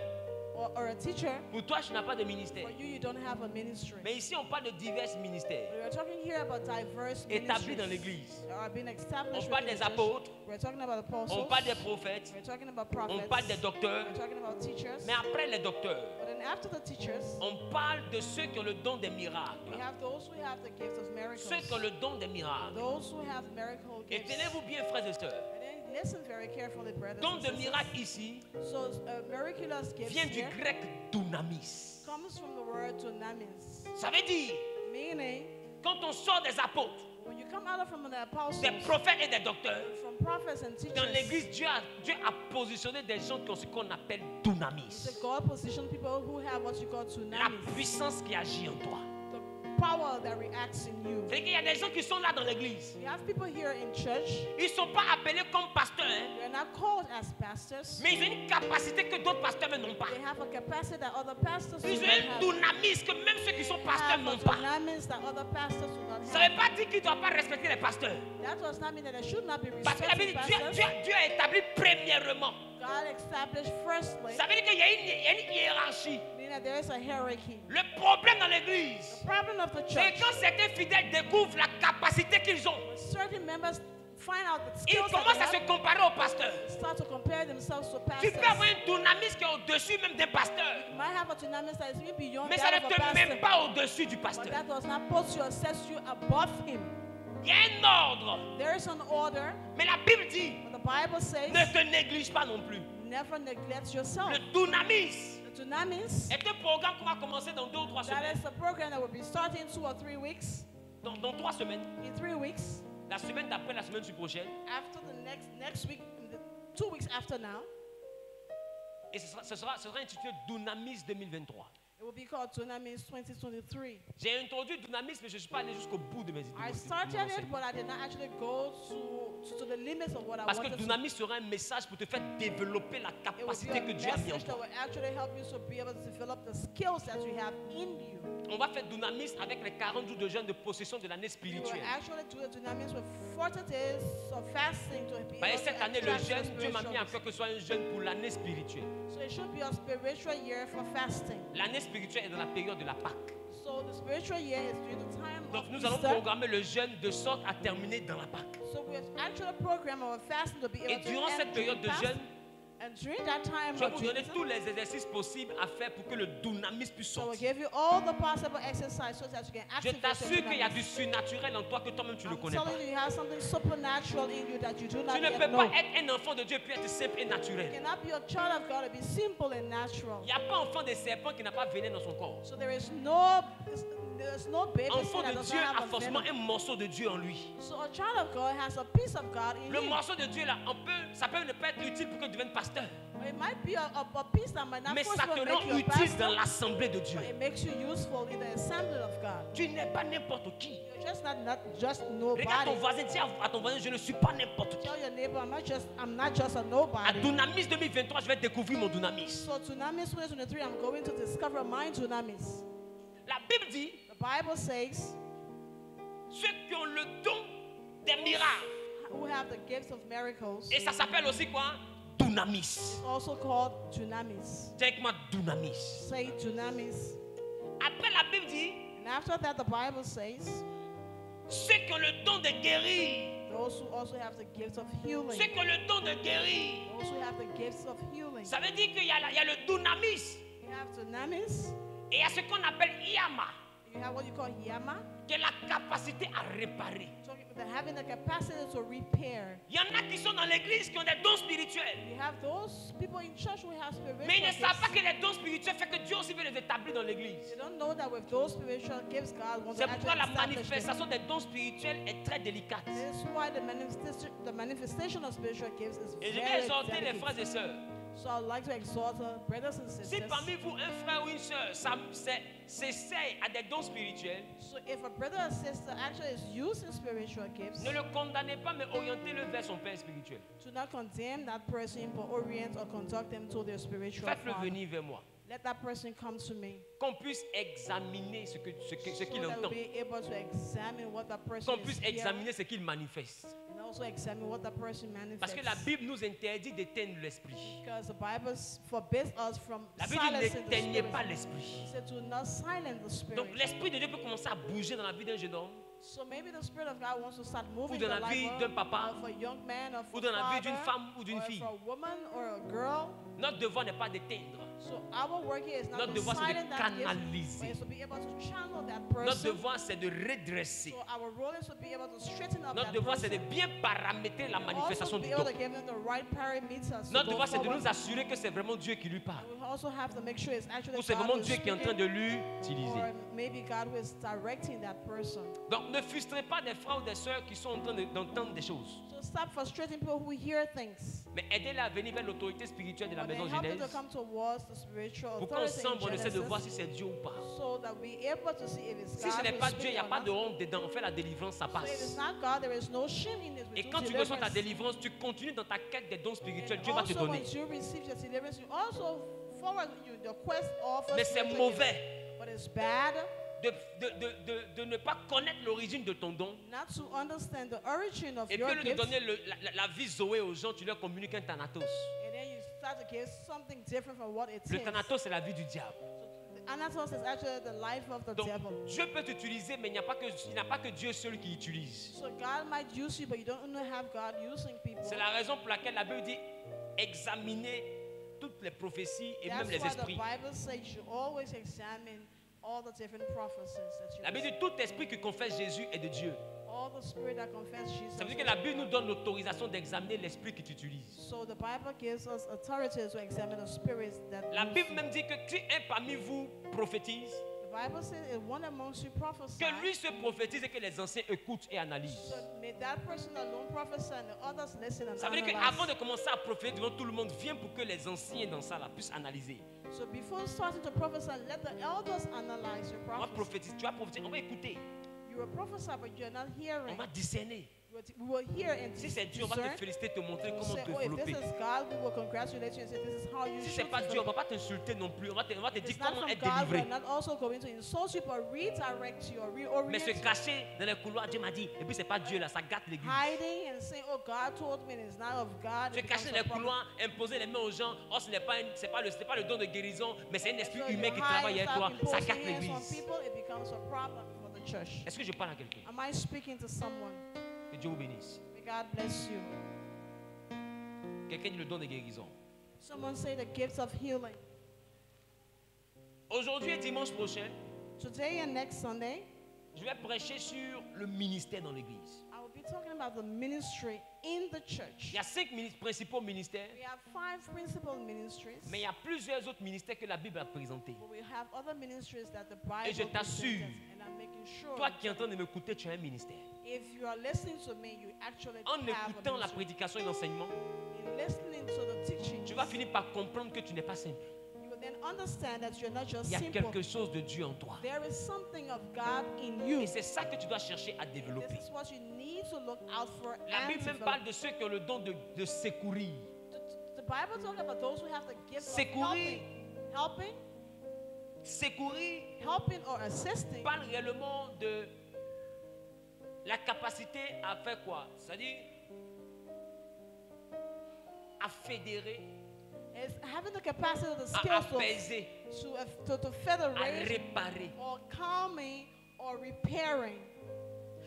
or a teacher, pour toi tu n'as pas de ministère. for you, you don't have a ministry. Mais ici on parle de divers ministères We are talking here about diverse établis dans ministries l'église. that are being On established parle within des the church. apôtres, We're talking about apostles. on parle des prophètes, We're talking about on prophets. parle des docteurs. We're talking about teachers. Mais après les docteurs, But then after the teachers, on parle de ceux qui ont le don des we miracles. have those who have the gift of miracles. Ceux qui ont le don des miracles. Those who have miracle Et gifts. tenez-vous bien, frères et sœurs. And then listen very carefully, brothers Don and de sisters. miracle ici So miraculous gifts vient du here grec dunamis. comes from the word dunamis, Ça veut dire, meaning quand on sort des apôtres, when you come out from the apostles, des prophètes et des docteurs, from prophets and dans teachers, l'église, Dieu a positionné des gens qui ont ce qu'on appelle so dunamis. God positioned people who have what you call La dunamis, puissance qui agit en toi. the power that reacts in you. C'est qu'il y a des gens qui sont là dans l'église. We have people here in church. Ils ne sont pas appelés comme pasteurs, hein, They're not called as pastors. mais ils ont une capacité que d'autres pasteurs n'ont pas. They have a capacity that other pastors do Ils ont not un have. dunamis que même ceux qui sont pasteurs Have a n'ont pas. dunamis that other pastors do not Ça ne veut have. pas dire qu'ils ne doivent pas respecter les pasteurs. That does not mean that they should not be Parce que la Bible respected dit Dieu, pastors. Dieu a établi premièrement. God established firstly, Ça veut dire qu'il y a une hiérarchie. meaning that there is a hierarchy. Le problème dans l'église, The problem of the c'est church, quand certains fidèles découvrent la capacité qu'ils ont, certain members find out the ils skills that commencent à they se have, comparer au pasteur. start to compare themselves to Tu peux avoir pastors. un dunamis qui est au-dessus même d'un pasteur, You might have a dunamis that is even beyond mais ça that ne of a te met pastor, pas au-dessus du but pasteur. that does not put you or set you above him. Il y a un ordre, There is an order, mais la Bible dit but the Bible says, ne te néglige pas non plus. never neglect yourself. Le dunamis The dunamis, est un programme qu'on va commencer dans 2 ou 3 that semaines. is a program that will be starting in 2 or 3 weeks. Dans 3 semaines. In 3 weeks, La semaine d'après, la semaine prochaine. after the next week, 2 weeks after now, Et ce sera intitulé Dunamis 2023. it will be called Dunamis 2023. J'ai introduit Dunamis, mais je ne suis pas allé jusqu'au bout de mes idées. I started it, but I did not actually go to the limits of what I Parce que wanted to. Dunamis sera un message pour te faire développer la It will be capacité a que Dieu a mis en message that toi. will actually help you to be able to develop the skills that you have in you. On va faire Dunamis avec les 40 jours de jeûne de possession de l'année You will spirituelle. actually do the Dunamis with 40 days of fasting to be Bah, et able cette to année, le extract your jeûne, Dieu m'a mis à spiritual. cœur que ce soit un jeûne pour l'année spirituelle. So it should be a spiritual year for fasting. L'année spirituelle est dans la période de la Pâque. So the spiritual year is during the time Donc of nous allons Easter. programmer le jeûne de sorte à terminer dans la Pâque. So we actually program our fasting to be Et able to durant end cette période de fast. jeûne, And during that time je vais of vous donner Jesus, tous les exercices possibles à faire pour que le dunamis puisse so we'll sortir. give you all the possible exercise so that you can Je activate t'assure your qu'il y a dunamis. du surnaturel en toi que toi-même tu ne I'm connais pas. telling you, you have something supernatural in you that you do not Tu ne yet peux know. pas être un enfant de Dieu puis être simple et You naturel. cannot be a child of God and be simple and natural. Il n'y a pas enfant de serpent qui n'a pas venin dans son corps. So there's no baby Enfant that de does Dieu not a have a forcément venom. un morceau de Dieu en lui. So a child of God has a piece of God in Le him. morceau de Dieu là, ça peut ne pas être utile pour que tu deviennes pasteur, It might be a piece that might not mais ça te forcefully rend make you a utile dans pastor, l'assemblée de Dieu. but it makes you useful in the assembly of God. Tu n'es pas n'importe qui. You're just not just Regarde ton nobody. voisin, dis à ton voisin, je ne suis pas n'importe qui. Tell your neighbor, I'm not just a À nobody. Dunamis 2023, je vais découvrir mon Dunamis. So Dunamis 2023, I'm going to discover my Dunamis. La Bible dit, The Bible says, ceux qui ont le don des miracles. who have the gifts of miracles, Et ça s'appelle aussi quoi? Dunamis. also called Dunamis. Dis avec moi Dunamis. Say Dunamis. Après la Bible dit, And after that, the Bible says, ceux qui ont le don de guérir. those who also have the gifts of healing. Ceux qui ont le don de guérir. Those who have the gifts of healing. Ça veut dire qu'il y a le Dunamis. You have Dunamis. Et il y a ce qu'on appelle Iyama, You have what you call Yama. qui est la capacité à réparer. So they're having the capacity to repair. Il y en a qui sont dans l'église qui ont des dons spirituels. You have those people in church who have spiritual Mais ils ne savent pas gifts. que les dons spirituels fait que Dieu aussi veut les établir dans l'église. They don't know that with those spiritual gifts, God wants to C'est pourquoi actually la establish them. manifestation des dons spirituels est très délicate. This is why the manifestation of spiritual gifts is Et je vais very exhorter les delicate. frères et sœurs. So I'd like to exhort brothers and Si sisters. parmi vous, un frère ou une sœur s'essaye à des dons spirituels, So if a brother or sister actually is using spiritual gifts, ne le condamnez pas, mais orientez-le vers son père spirituel. do not condemn that person, but orient or conduct them to their spiritual Faites-le father. venir vers moi. Let that person come to me, Qu'on puisse examiner ce qu'il so that entend. we'll be able to examine what that person Qu'on is puisse hearing, examiner ce qu'il manifeste. and also examine what that person Parce que manifests. la Bible nous interdit d'éteindre l'esprit. Because the Bible forbids us from La Bible dit silencing the n'éteignez pas spirit. l'esprit. It said to not silence the spirit. Donc l'esprit de Dieu peut commencer à bouger dans la vie d'un jeune homme, So maybe the Spirit of God wants to start ou moving dans the la vie life d'un papa, of a young man, of ou a dans la vie d'une father, femme ou d'une or fille. for a woman or a girl. Notre devoir n'est pas d'éteindre. So our work here is not Notre to devoir, c'est de silence that gift, canaliser. but it's to be able to channel that Notre person. devoir, c'est de redresser. So our role is to be able to straighten up Notre that devoir, c'est person. de bien paramétrer la Also manifestation be du able don. to give them the right parameters. to Notre go devoir, c'est de forward. nous assurer que c'est vraiment Dieu qui lui parle. We also have to make sure it's actually Ou c'est God vraiment who is Dieu qui est en train speaking, de l'utiliser. or maybe God who is directing that person. Donc ne frustrez pas des frères ou des sœurs qui sont en train d'entendre des choses. So stop frustrating people who hear things. Mais aidez-les à venir vers l'autorité spirituelle de la But maison they help them to Genèse. come towards the spiritual Pour authority in qu'ensemble on essaie de Genesis, voir si c'est Dieu ou pas. so that we able to see if it's Si God ce n'est who pas is Dieu, il n'y speaking a or pas de not. honte dedans. On fait la délivrance, ça So if it's passe. not God, there is no shame in it. We Et do quand tu reçois ta deliverance. délivrance, tu continues dans ta quête des dons spirituels. And Dieu va te also, donner. once you receive your deliverance, you also forward the quest offers. Mais c'est mauvais But it's bad de ne pas connaître l'origine de ton don. not to understand the origin of Et puis your au lieu de gift. donner la vie Zoé aux gens, tu leur communiques un thanatos. And then you start to give something different from what it Le is. thanatos, c'est la vie du diable. The Anatos is actually the life of the Donc, devil. Dieu peut t'utiliser, mais il n'y a pas que Dieu seul qui utilise. So God might use you, but you don't only have God using people. C'est la raison pour laquelle la Bible dit examiner toutes les prophéties et même That's les why the esprits. Bible says you should always examine all the different prophecies that you La Bible dit tout esprit qui confesse Jésus est de Dieu. all the spirit that confess Jesus. Ça veut dire que la Bible nous donne l'autorisation d'examiner l'esprit que tu utilises. So the Bible gives us authority to examine the spirits that La use Bible you. même dit que si un parmi vous prophétise, The Bible says if one amongst you prophesy, que lui se prophétise et que les anciens écoutent et analysent. so may that person alone prophesy and the others listen and Ça veut dire analyze. qu'avant de commencer à prophétiser devant tout le monde, viens pour que les anciens dans ça là puissent analyser. So before starting to prophesy, let the elders analyze your On va prophecy. prophétiser, tu vas prophétiser, on va écouter, You will prophesy, but you're not on hearing. va discerner. We will hear and Si c'est Dieu, on va discern. te féliciter, te montrer We'll comment say, te oh, if this développer. is God, we will congratulate you and say, this is how you Si should c'est pas do Dieu, on it. va pas t'insulter non plus. On va te If dire it's not comment from être God, délivré. we're not also going to insult you, but redirect you or Mais reorient se you. cacher dans les couloirs, Dieu m'a dit, et puis c'est pas Dieu là, ça gâte l'église. Hiding and saying, oh, God told me and it's not of God. Se it becomes cacher a dans les problem. couloirs, imposer les mains aux gens. Oh, ce n'est pas le don de guérison, mais c'est un esprit So you humain qui hide travaille and avec toi. start Ça imposing gâte hands on l'église. people, it becomes a problem for the church. Est-ce que je parle à quelqu'un? Am I speaking to someone? Que Dieu vous bénisse. May God bless you. Quelqu'un dit le don de guérison. Someone say the gifts of healing. Aujourd'hui et dimanche prochain, Today and next Sunday, je vais prêcher sur le ministère dans l'église. I will be talking about the ministry in the church. Il y a 5 principaux ministères, We have 5 principal ministries, mais il y a plusieurs autres ministères que la Bible a présentés. but we have other ministries that the Et je Bible t'assure, presents, and I'm making sure Toi qui es en train de m'écouter, tu as un ministère. if you are listening to me, you actually En have a écoutant la ministry. prédication et l'enseignement, In listening to the teaching, tu vas finir par comprendre que tu n'es pas simple. you will then understand that you're not just Il y a simple. quelque chose de Dieu en toi. There is something of God in you. Et c'est ça que tu dois chercher à développer. This is what you need to look out for. La and Bible même develop. parle de ceux qui ont le don de secourir. The Bible talks about those who have the gift of Secourir. helping, Secourir helping or assisting. parle réellement de la capacité à faire quoi? C'est-à-dire à fédérer, It's having the capacity, the à skills apaiser, to à federate réparer. or calming or repairing.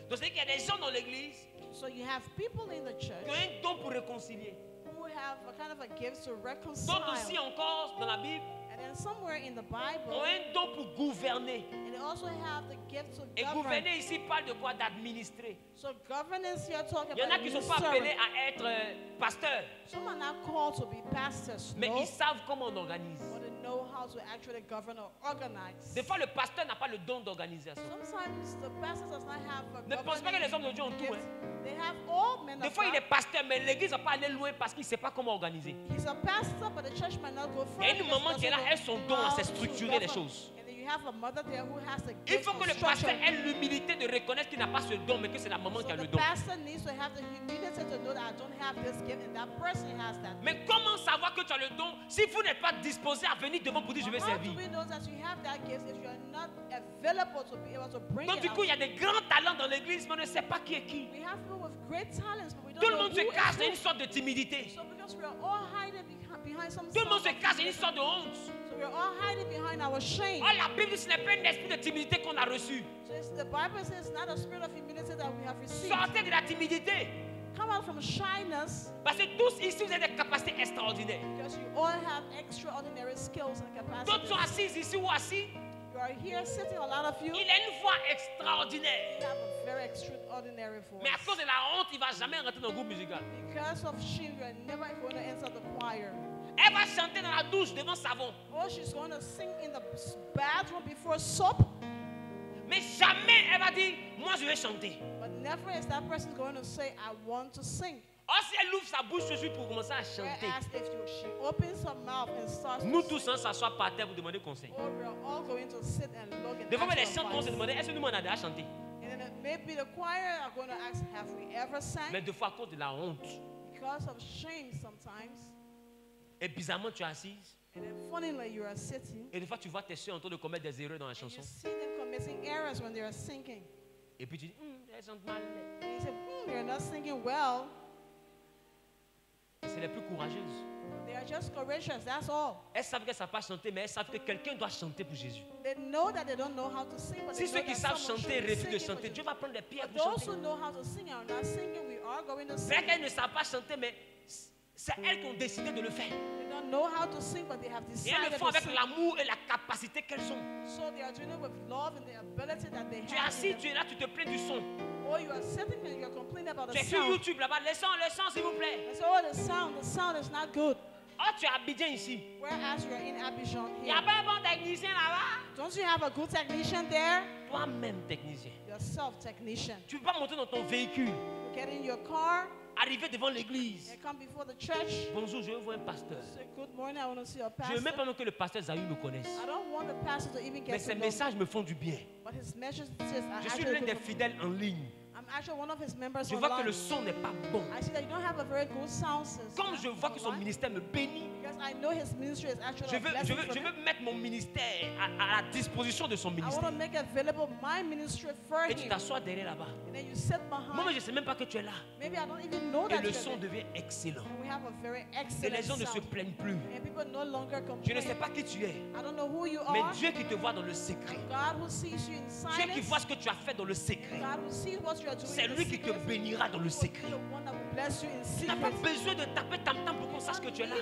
Donc c'est qu'il y a des gens dans l'église So you have people in the qui church ont un don pour réconcilier. who have a kind of a gift to D'autres aussi reconcile. encore dans la Bible And then somewhere in the ont Bible, un don pour gouverner. and they also have the gift to Et govern. gouverner ici parle de quoi? D'administrer. So governance here talk Il y en a about qui ne sont pas serving. appelés à être pasteurs, Some are not called to be pastors, mais no, ils savent comment on organise. but they know how to actually govern or organize. Des fois, le pasteur n'a pas le don d'organisation. Sometimes the pastor does not have a Ne pense pas que les hommes de Dieu ont tout. gift. Hein. They have all men Des of fois, il God. est pasteur, mais l'église ne va pas aller loin parce qu'il ne sait pas comment organiser. He's a pastor, but the church might not go Il y a further. une maman qui est là, elle son don, how c'est to structurer les govern. choses. And then you have a mother there who has the Il gift faut que of le pasteur structure. ait l'humilité de reconnaître qu'il n'a pas ce don, mais que c'est la maman So qui a le the don. pastor needs to have the humility to know that I don't have this gift and that person has that. Mais comment savoir que tu as le don si vous n'êtes pas disposé à venir devant pour dire je vais How do servir? we know that you have that gift if you are not available to be able to bring Donc it du coup, out? il y a des grands talents dans l'église, mais on ne sait pas qui est qui. We have people with great talents, but we don't Tout le know monde se who is cache dans who. une sorte de timidité. So because we are all hiding behind some Tout le monde se sort of cache dans une sorte de honte. so we are all hiding behind our shame. Oh, la Bible dit ce n'est pas un esprit de timidité qu'on a reçu. So the Bible says it's not a spirit of humility that we have received. Sortez de la timidité. Come out from shyness Parce que tous ici, vous avez des capacités extraordinaires. because you all have extraordinary skills and D'autres sont capacities. assis ici ou assis. You are here sitting, a lot of you. Il a une voix extraordinaire. You have a very extraordinary Mais à voice. cause de la honte, il ne va jamais rentrer dans le groupe musical. Because of shame, you are never going to enter the choir. Elle va chanter dans la douche devant savon. Or she's going to sing in the bathroom before soap. Mais jamais elle va dire, moi je vais chanter. But never is that person going to say, I want to sing. Or si elle ouvre sa bouche aujourd'hui pour commencer à chanter, Whereas if she opens her mouth and starts nous to tous on s'assoit par terre pour demander conseil. or we're all going to sit and look and Des fois, ask les for chants vont se advice. demander, est-ce que nous on a déjà chanté? And then maybe the choir are going to ask, have we ever sang? Mais des fois à cause de la honte. Because of shame sometimes. Et bizarrement tu es assise. And then funnily you are sitting Et des fois tu vois tes soeurs en train de commettre des erreurs dans la and you chanson. see them committing errors when they are singing. Et puis tu dis, elle chante mal. And you say, they're not singing well. C'est les plus courageuses. They are just courageous, that's all. Elles savent qu'elles ne savent pas chanter, mais elles savent que quelqu'un doit chanter pour Jésus. They know that they don't know how to sing, but Si they ceux know qui that savent someone chanter should be refusent de singing for chanter, you. Dieu va prendre des pierres But pour those chanter. who know how to sing and are not singing, we are going to C'est sing. qu'elles ne savent pas chanter, mais c'est elles qui ont décidé de le faire. They don't know how to sing, but they have Et elles le decided font to avec sing. l'amour et la capacité qu'elles ont. So they are doing it with love and the ability that they Tu es have. assis, in tu them. es là, tu te plains du son. Or you are sitting and you are complaining about Tu the es sur sound. YouTube là-bas, le son s'il vous plaît. And so, oh, the sound is not good. Oh, tu es à Abidjan ici. Whereas you're in Abidjan Il n'y a here. pas un bon technicien là-bas. Don't you have a good technician there? Toi-même, technicien. Yourself, technician. Tu ne peux pas monter dans ton véhicule, You get in your car arriver devant l'église. and come before the church. Bonjour, je veux voir un pasteur. Say, good morning, I want to see your Je ne veux même pastor. pas que le pasteur Zahou me connaisse. I don't want the pastor to even Mais get ses to know me, messages me font du bien. but his messages are Je suis actually l'un des good for me. fidèles en ligne. I'm actually one of his members Je vois que online. le son n'est pas bon. I see that you don't have a very good sound system. Comme je vois que son online, ministère me bénit, because I know his ministry is actually je a blessing for veux him. mettre mon ministère à la disposition de son I want ministère. to make available my ministry for Et tu him. t'assois derrière là-bas. And then you sit Moi, behind. je ne sais même pas que tu es là. Maybe I don't even know Et that le you're son there. devient excellent. And we have a very Et excellent les gens ne se sound. plaignent plus. And people no longer Je complain. ne sais pas qui tu es. I don't know who you Mais are. Dieu qui te voit dans le secret. God who sees you in Dieu qui silence. voit ce que tu as fait dans le secret. God who sees what you are doing C'est in the lui qui te secret. bénira dans le He will secret. be the one that will bless you in Tu n'as pas secret. besoin de taper tam-tam pour qu'on sache que tu es là.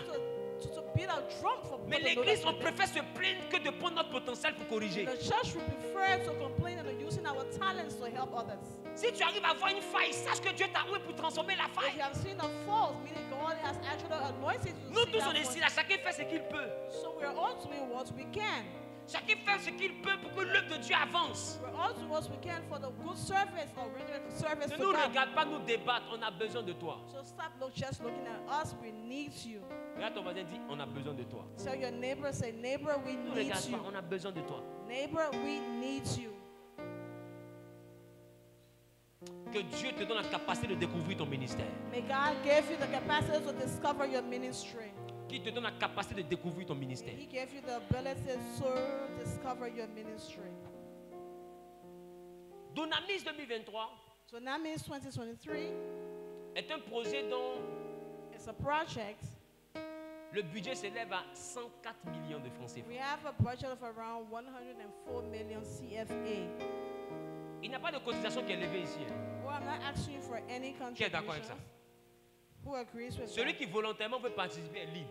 To beat a drum for Mais people to know l'église, that on you're there. préfère se plaindre que de prendre notre potentiel pour corriger. The church we prefer to complain and using our talents to help others. Si tu arrives à voir une faille, sache que Dieu t'a envoyé pour transformer la If you faille. have seen a fault, meaning God has actually anointed you to Nous see tous, that on est ici fault. là, chacun fait ce qu'il peut. So we're all doing what we can. Chacun fait ce qu'il peut pour que l'œuvre de Dieu avance. We're all do what we can for the good service or render the service Ne for nous God. regarde pas nous débattre, on a besoin de toi. So stop just looking at us. We need you. Regarde ton voisin, dit, on a besoin de toi. Tell your neighbor, say, neighbor, we Ne nous need regarde pas, you. on a besoin de toi. Neighbor, we need you. Que Dieu te donne la capacité de découvrir ton ministère. May God give you the capacity to discover your ministry. Qui te donne la capacité de découvrir ton ministère. He gave you the ability to discover your ministry. Dunamis 2023 So that means 2023 est un projet dont is a project. le budget s'élève à 104 millions de francs CFA. We have a budget of around 104 million CFA. Il n'y a pas de cotisation qui est levée ici. hein. Well, I'm not asking you for any Qui est d'accord avec contributions. ça? Who agrees with Celui that? qui volontairement veut participer est libre.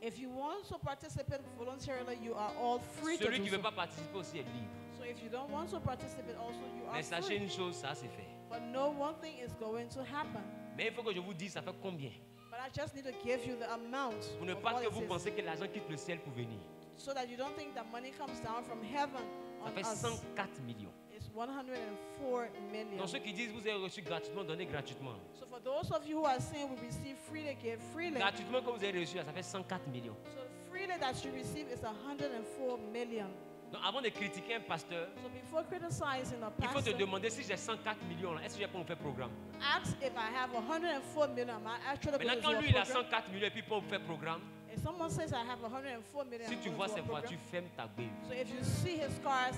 If you want to participate voluntarily, you are all free to Celui do qui ne veut so. pas participer aussi est libre. So if you don't want to participate, also you are Mais sachez free. une chose, ça c'est fait. But no one thing is going to happen. Mais il faut que je vous dise, ça fait combien? But I just need to give you the amount Pour ne of pas what que it vous is, pensiez que l'argent quitte le ciel pour venir. so that you don't think that money comes down from heaven Ça on fait us. 104 millions. It's 104 million. Donc ceux qui disent vous avez reçu gratuitement, donnez gratuitement. So for those of you who are saying we receive freely, give freely. Gratuitement que vous avez reçu, ça fait 104 millions. So freely that you receive is 104 million. Donc avant de critiquer un pasteur, So before criticizing a il faut te pastor, demander si j'ai 104 millions, là, est-ce que j'ai pas fait programme? ask if I have 104 million. Am I actually going Maintenant to do quand a lui il a program? 104 millions et puis pas faire programme, If someone says I have 104 million, si I'm tu going vois to do ses a program. voitures, ferme ta gueule. So if you see his cars,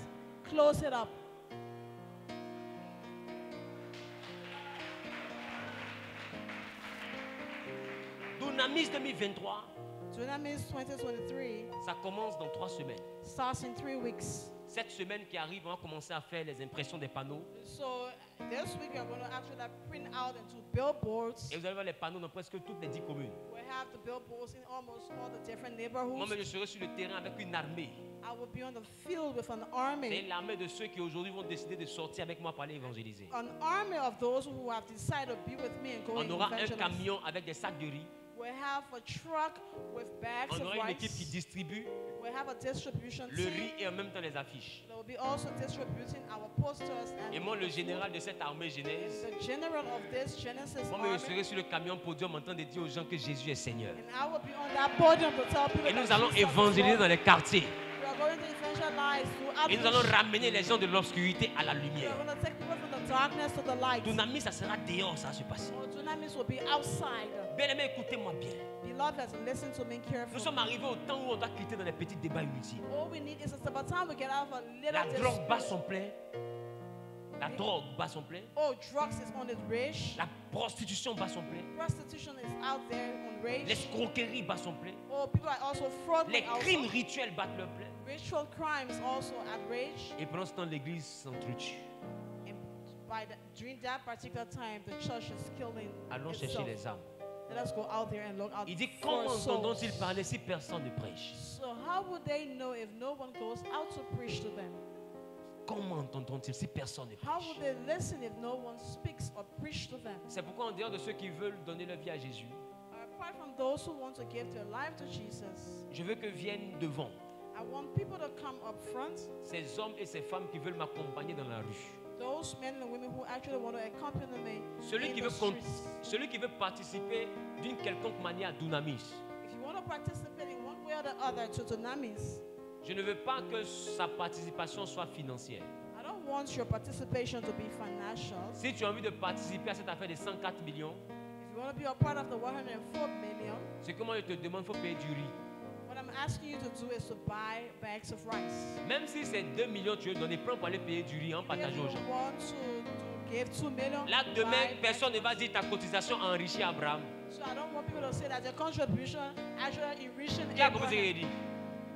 close it up. Dunamis 2023, Dunamis 2023 ça commence dans 3 semaines. starts in 3 weeks. Cette semaine qui arrive, on va commencer à faire les impressions des panneaux. So this week we're going to actually print out into billboards. Et vous allez voir les panneaux dans presque toutes les 10 communes. We have the billboards in almost all the different Moi, neighborhoods. mais je serai sur le terrain avec une armée. I will be on the field with an C'est army. l'armée de ceux qui aujourd'hui vont décider de sortir avec moi pour aller évangéliser. An army of those who have decided to be with me and go On and aura un evangelize. camion avec des sacs de riz. We have a truck with bags On of aura une équipe qui rice. distribue We have a distribution le team. riz et en même temps les affiches. They will be also distributing our posters and Et moi, le the général de cette armée Genèse, the general of this Genesis moi, mais je army. serai sur le camion podium en train de dire aux gens que Jésus est Seigneur. And I will be on that podium to tell people Et nous that allons Jesus is évangéliser Lord. dans les quartiers. We are going to evangelize throughout Et nous the allons sh- ramener les gens de l'obscurité à la We lumière. are going to take people from the darkness to the light. Dunamis, ça sera dehors, ça va se passer. Our dunamis will be outside. Bien aimé, écoutez-moi bien. Beloved, listen to me Nous carefully. sommes arrivés au temps où on doit quitter dans les petits débats inutiles. All we need is it's about time we get out of a little La drogue dispute. bat son plein. La drogue bat son plein. Oh, drugs is on its rage. La prostitution bat son plein. Prostitution is out there on rage. L'escroquerie bat son plein. Oh, people are also fraud. Les crimes rituels battent leur plein. Ritual crimes also at rage. Et pendant ce temps, l'église s'entretue. And during that particular time, the church is killing Allons chercher itself. les âmes. Let us go out there and look out Il dit, for comment souls. entendons-ils parler si personne ne prêche? So how would they know if no one goes out to preach to them? Comment entendront-ils si personne ne How prêche? would they listen if no one speaks or preach to them? C'est pourquoi en dehors de ceux qui veulent donner leur vie à Jésus, Apart from those who want to give their life to Jesus, je veux que viennent devant I want people to come up front. ces hommes et ces femmes qui veulent m'accompagner dans la rue. Those men and women who actually want to accompany me Celui in qui the veut, streets. celui qui veut participer d'une quelconque manière à Dunamis. If you want to participate in one way or the other to Dunamis, Je ne veux pas que sa participation soit financière. I don't want your participation to be financial. Si tu as envie de participer à cette affaire de 104 millions, If you want to be a part of the 104 million, c'est que moi je te demande, il faut payer du riz. what I'm asking you to do is to buy bags of rice. Même si c'est 2 millions tu veux donner, prends pour aller payer du riz, en If partager aux you gens. want to give 2 million, Là, buy demain, bags personne ne of va rice. dire ta cotisation a enrichi Abraham. So I don't want people to say that your contribution actually enriching Qui a compris ce que j'ai Abraham. dit?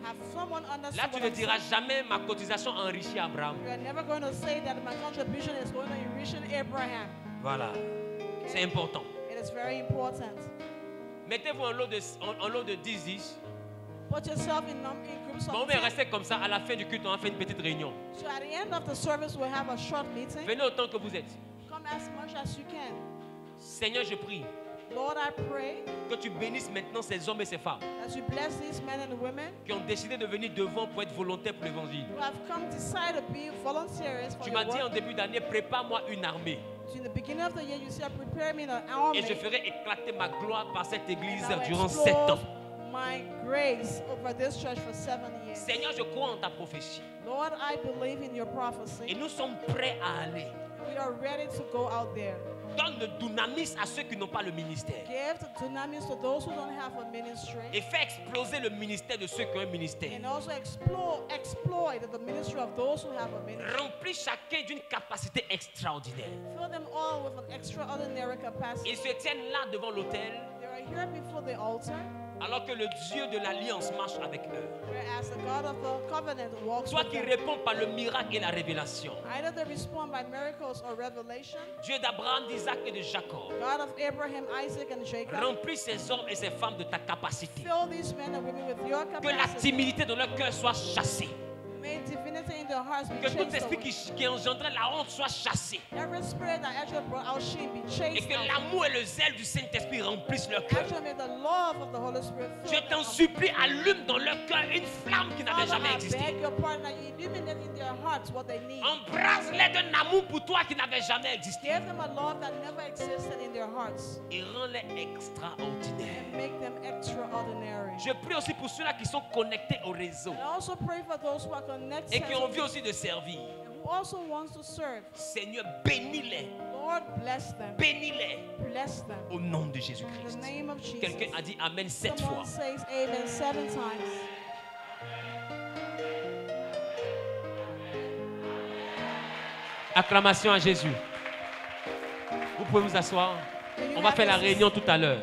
Have someone Là, understood tu what ne I'm diras saying? jamais ma cotisation a enrichi Abraham. You are never going to say that my contribution is going to enriching Abraham. Voilà. C'est important. It is very important. Mettez-vous en lot de 10-10. Put yourself in groups Bon, on of va 10. rester comme ça. À la fin du culte, on va faire une petite réunion. So at the end of the service, we'll have a short meeting. Venez autant que vous êtes. Come as much as you can. Seigneur, je prie Lord, I pray que tu bénisses maintenant ces hommes et ces femmes that you bless these men and women qui ont décidé de venir devant pour être volontaires pour l'évangile. who have come to decide to be volunteers for Tu your m'as dit en work. début d'année, prépare-moi une armée In the beginning of the year, you said, prepare me an army. et je ferai éclater ma gloire par cette église and I will durant 7 ans. explode my grace over this church for 7 years. Seigneur, je crois en ta prophétie Lord, I believe in your et prophecy. nous sommes prêts à aller. We are ready to go out there. Donne le dunamis à ceux qui n'ont pas le ministère Give the dunamis to those who don't have a ministry. et fais exploser le ministère de ceux qui ont un ministère. And also exploit the ministry of those who have a ministry. Remplis chacun d'une capacité extraordinaire. Fill them all with an extraordinary capacity. Ils se tiennent là devant l'autel They are here before the altar, alors que le Dieu de l'alliance marche avec eux. whereas the God of the covenant walks Soit with qui them. répond par le miracle et la révélation. Either they respond by miracles or revelation. Dieu d'Abraham, d'Isaac et de Jacob. God of Abraham, Isaac, and Jacob. Remplis ces hommes et ces femmes de ta capacité. Fill these men and women with your Que la capacity. timidité dans leur cœur soit chassée. May divinity in their hearts be Que tout chased esprit away. qui engendrait la honte soit chassé. Every spirit that actually brought out shame be Et chased que out. l'amour et le zèle du Saint-Esprit remplissent leur cœur. Actually, may the love of the Holy Spirit Je fill them t'en up. supplie, allume dans leur cœur une flamme qui n'avait Father, jamais I existé. beg your pardon that you illuminate in their hearts what they need. Embrase-les d'un amour pour toi qui n'avait jamais existé. Give them a love that never existed in their hearts Et rends-les extraordinaires. and make them extraordinary. Je prie aussi pour ceux-là qui sont connectés au réseau And I also pray for those who are connected et qui ont envie aussi de servir. and who also wants to serve. Seigneur, bénis-les. Lord, bless them. Bénis-les Bless them. au nom de In Jésus-Christ. the name of Jesus. Quelqu'un a dit Amen 7 fois. Someone says amen 7 times. Acclamation à Jésus. Vous pouvez vous asseoir. On va faire la réunion tout à l'heure.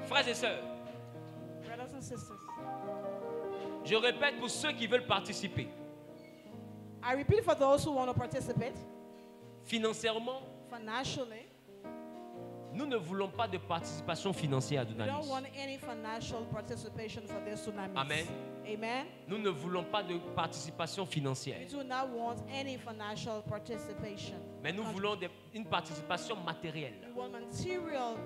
Frères et sœurs, Brothers and sisters, je répète pour ceux qui veulent participer. I repeat for those who want to participate Financièrement, financially. nous ne voulons pas de participation financière à We Dunamis. don't want any financial participation for this tsunami. Amen. Amen. Nous ne voulons pas de participation financière. We do not want any financial participation. Mais nous voulons une participation matérielle. We want material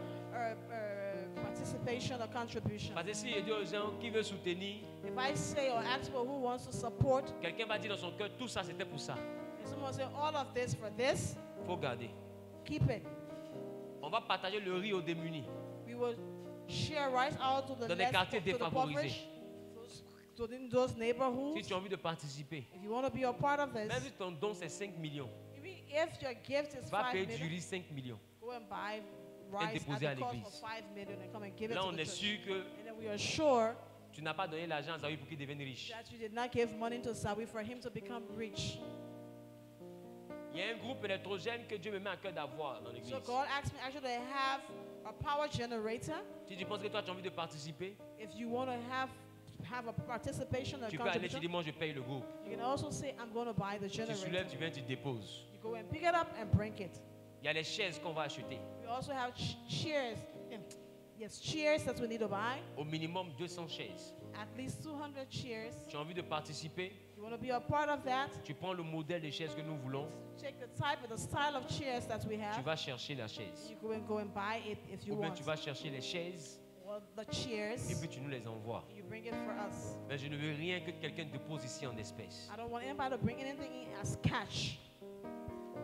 participation or contribution. Parce que si je dis aux gens qui veut soutenir, If I say or ask for who wants to support, quelqu'un va dire dans son cœur, tout ça c'était pour ça. and someone say all of this for this, Il faut garder. keep it. On va partager le riz aux démunis. We will share rice out to the Dans des less, quartiers to the défavorisés. impoverished, in those neighborhoods. Si tu as envie de participer, If you want to be a part of this, même si ton don c'est 5 millions, even if your gift is va 5 payer du million, riz 5 millions. go and buy rice déposer at à the cost l'église. of 5 million and come and give it Là, to on the est church. sûr que And then we are sure tu n'as pas donné l'argent à Zawi pour qu'il devienne riche. that you did not give money to Sawi for him to become rich. Il y a un groupe électrogène que Dieu me met à cœur d'avoir dans l'église. So God asked me actually to have a power generator. Si tu penses que toi tu as envie de participer, If you want to have a participation or tu peux aller, tu contribution, dis moi je paye le groupe. you can also say, I'm going to buy the Tu generator. soulèves, tu viens, tu déposes. You go and pick it up and bring it. Il y a les chaises qu'on va acheter. We also have chairs. Yes, chairs that we need to buy. Au minimum 200 chaises. At least 200 chairs. Tu as envie de participer, You want to be a part of that? tu prends le modèle des chaises que nous voulons, Check the type and the style of chairs that we tu have. vas chercher la chaise. You go and buy it if you Ou bien want. tu vas chercher les chaises Or the chairs. et puis tu nous les envoies. You bring it for us. Mais je ne veux rien que quelqu'un dépose ici en espèces. I don't want anybody to bring anything in as cash.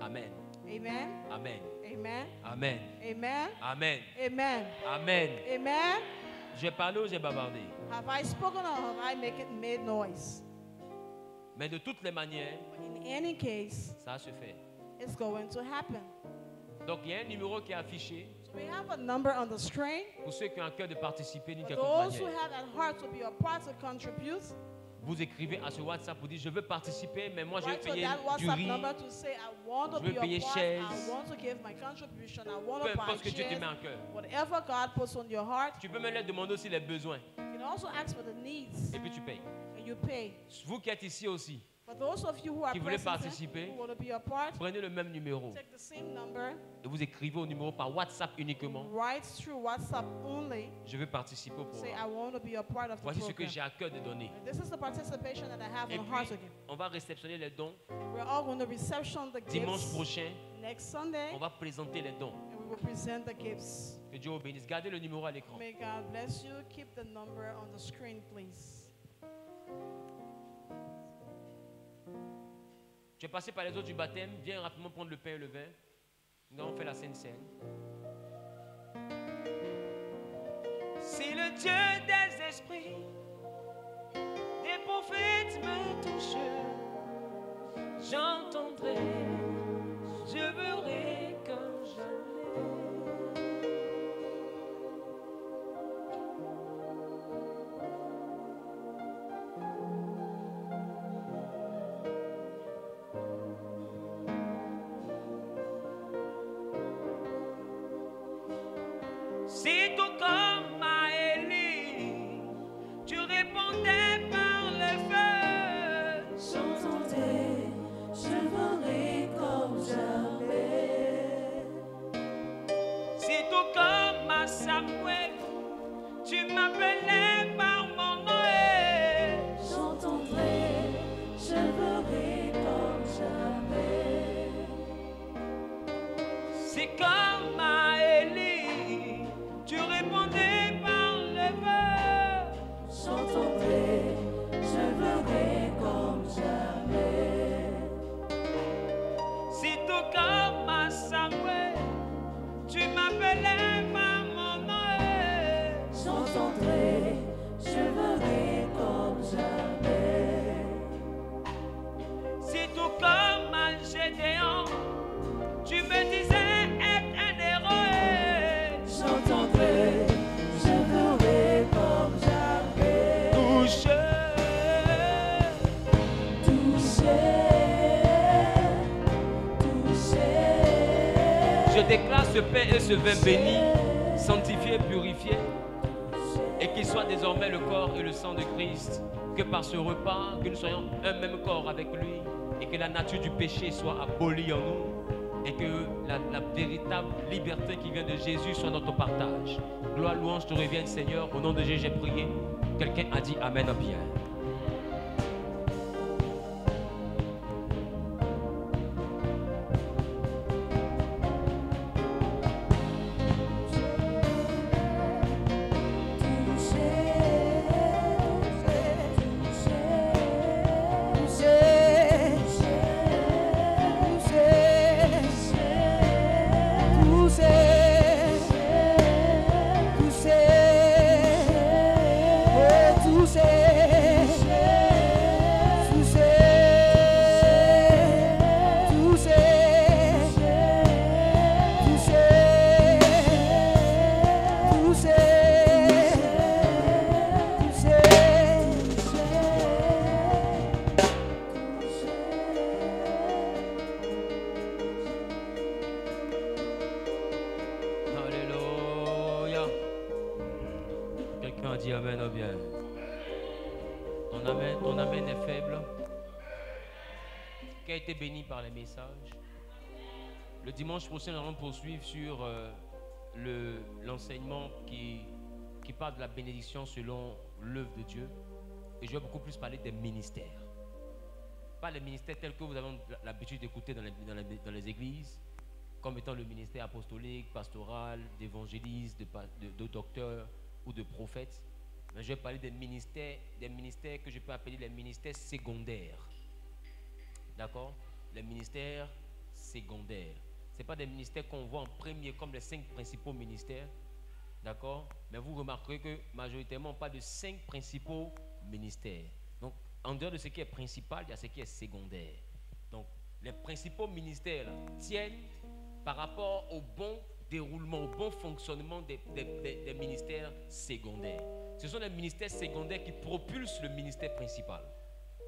Amen. Amen. Amen. Amen. Amen. Amen. Amen. Amen. Amen. Amen. J'ai parlé ou j'ai bavardé? Have I spoken or have I made noise? Mais de toutes les manières, In any case, ça se fait. it's going to happen. Donc il y a un numéro qui est affiché So we have a number on the screen. pour ceux qui ont un cœur de participer d'une For quelconque those who manière. have at heart to be a part to contribute, Vous écrivez à ce WhatsApp pour dire je veux participer, mais moi je vais write to payer that du WhatsApp riz. number to say, I want to Je veux be payer a part, chaises. I want to give my contribution, I want Peu to buy importe ce que Dieu te chairs. met en cœur. Whatever God puts on your heart, Tu peux même leur demander aussi les besoins you can also ask for the needs et puis tu payes. and you pay. Vous qui êtes ici aussi, For those of you who are qui voulez present, participer, who want to be a part, prenez le même numéro take the same number, et vous écrivez au numéro par WhatsApp uniquement. write through WhatsApp only. Je veux participer au Say, I programme. want to be a part of the Voici ce que program. j'ai à cœur de donner. This is the participation that I have Et on heart to puis, give. on va réceptionner les dons. We're all going to reception the Dimanche gifts prochain, next Sunday, on va présenter les dons. and we will present the gifts. Que Dieu vous bénisse. Gardez le numéro à l'écran. May God bless you. Keep the number on the screen, please. Tu es passé par les eaux du baptême. Viens rapidement prendre le pain et le vin. Nous allons faire la Sainte Seine. Si le Dieu des esprits, des prophètes me touche, j'entendrai, je verrai comme jamais. Si tout comme à Élie, tu répondais par le feu. J'entendrai, je verrai comme jamais. Si tout comme à Samuel, tu m'appelais par mon nom. J'entendrai, je verrai comme jamais. Si comme à Élie, tu répondais par le feu. J'entendrai, je verrai comme jamais. Si tout comme à Samuel, tu m'appelais par mon nom. J'entendrai, je verrai comme jamais. Si tout comme à Gédéon, tu me disais être un héros. J'entendrai, je verrai comme jamais. Touché, je déclare ce pain et ce vin béni, sanctifié, purifié, et qu'il soit désormais le corps et le sang de Christ, que par ce repas, que nous soyons un même corps avec lui, et que la nature du péché soit abolie en nous, et que la véritable liberté qui vient de Jésus soit notre partage. Gloire, louange te revienne, Seigneur. Au nom de Jésus, j'ai prié. Quelqu'un a dit Amen en pierre. Alléluia. Quelqu'un a dit Amen ou bien. Ton amen est faible. Qui a été béni par les messages. Le dimanche prochain, nous allons poursuivre sur l'enseignement qui parle de la bénédiction selon l'œuvre de Dieu. Et je vais beaucoup plus parler des ministères. Pas les ministères tels que vous avez l'habitude d'écouter dans les églises, comme étant le ministère apostolique, pastoral, d'évangéliste, de docteur ou de prophète. Mais je vais parler des ministères que je peux appeler les ministères secondaires. D'accord? Les ministères secondaires. Ce n'est pas des ministères qu'on voit en premier comme les 5 principaux ministères. D'accord? Mais vous remarquerez que majoritairement, pas de 5 principaux ministères. Donc, en dehors de ce qui est principal, il y a ce qui est secondaire. Donc, les principaux ministères là, tiennent par rapport au bon déroulement, au bon fonctionnement des ministères secondaires. Ce sont les ministères secondaires qui propulsent le ministère principal.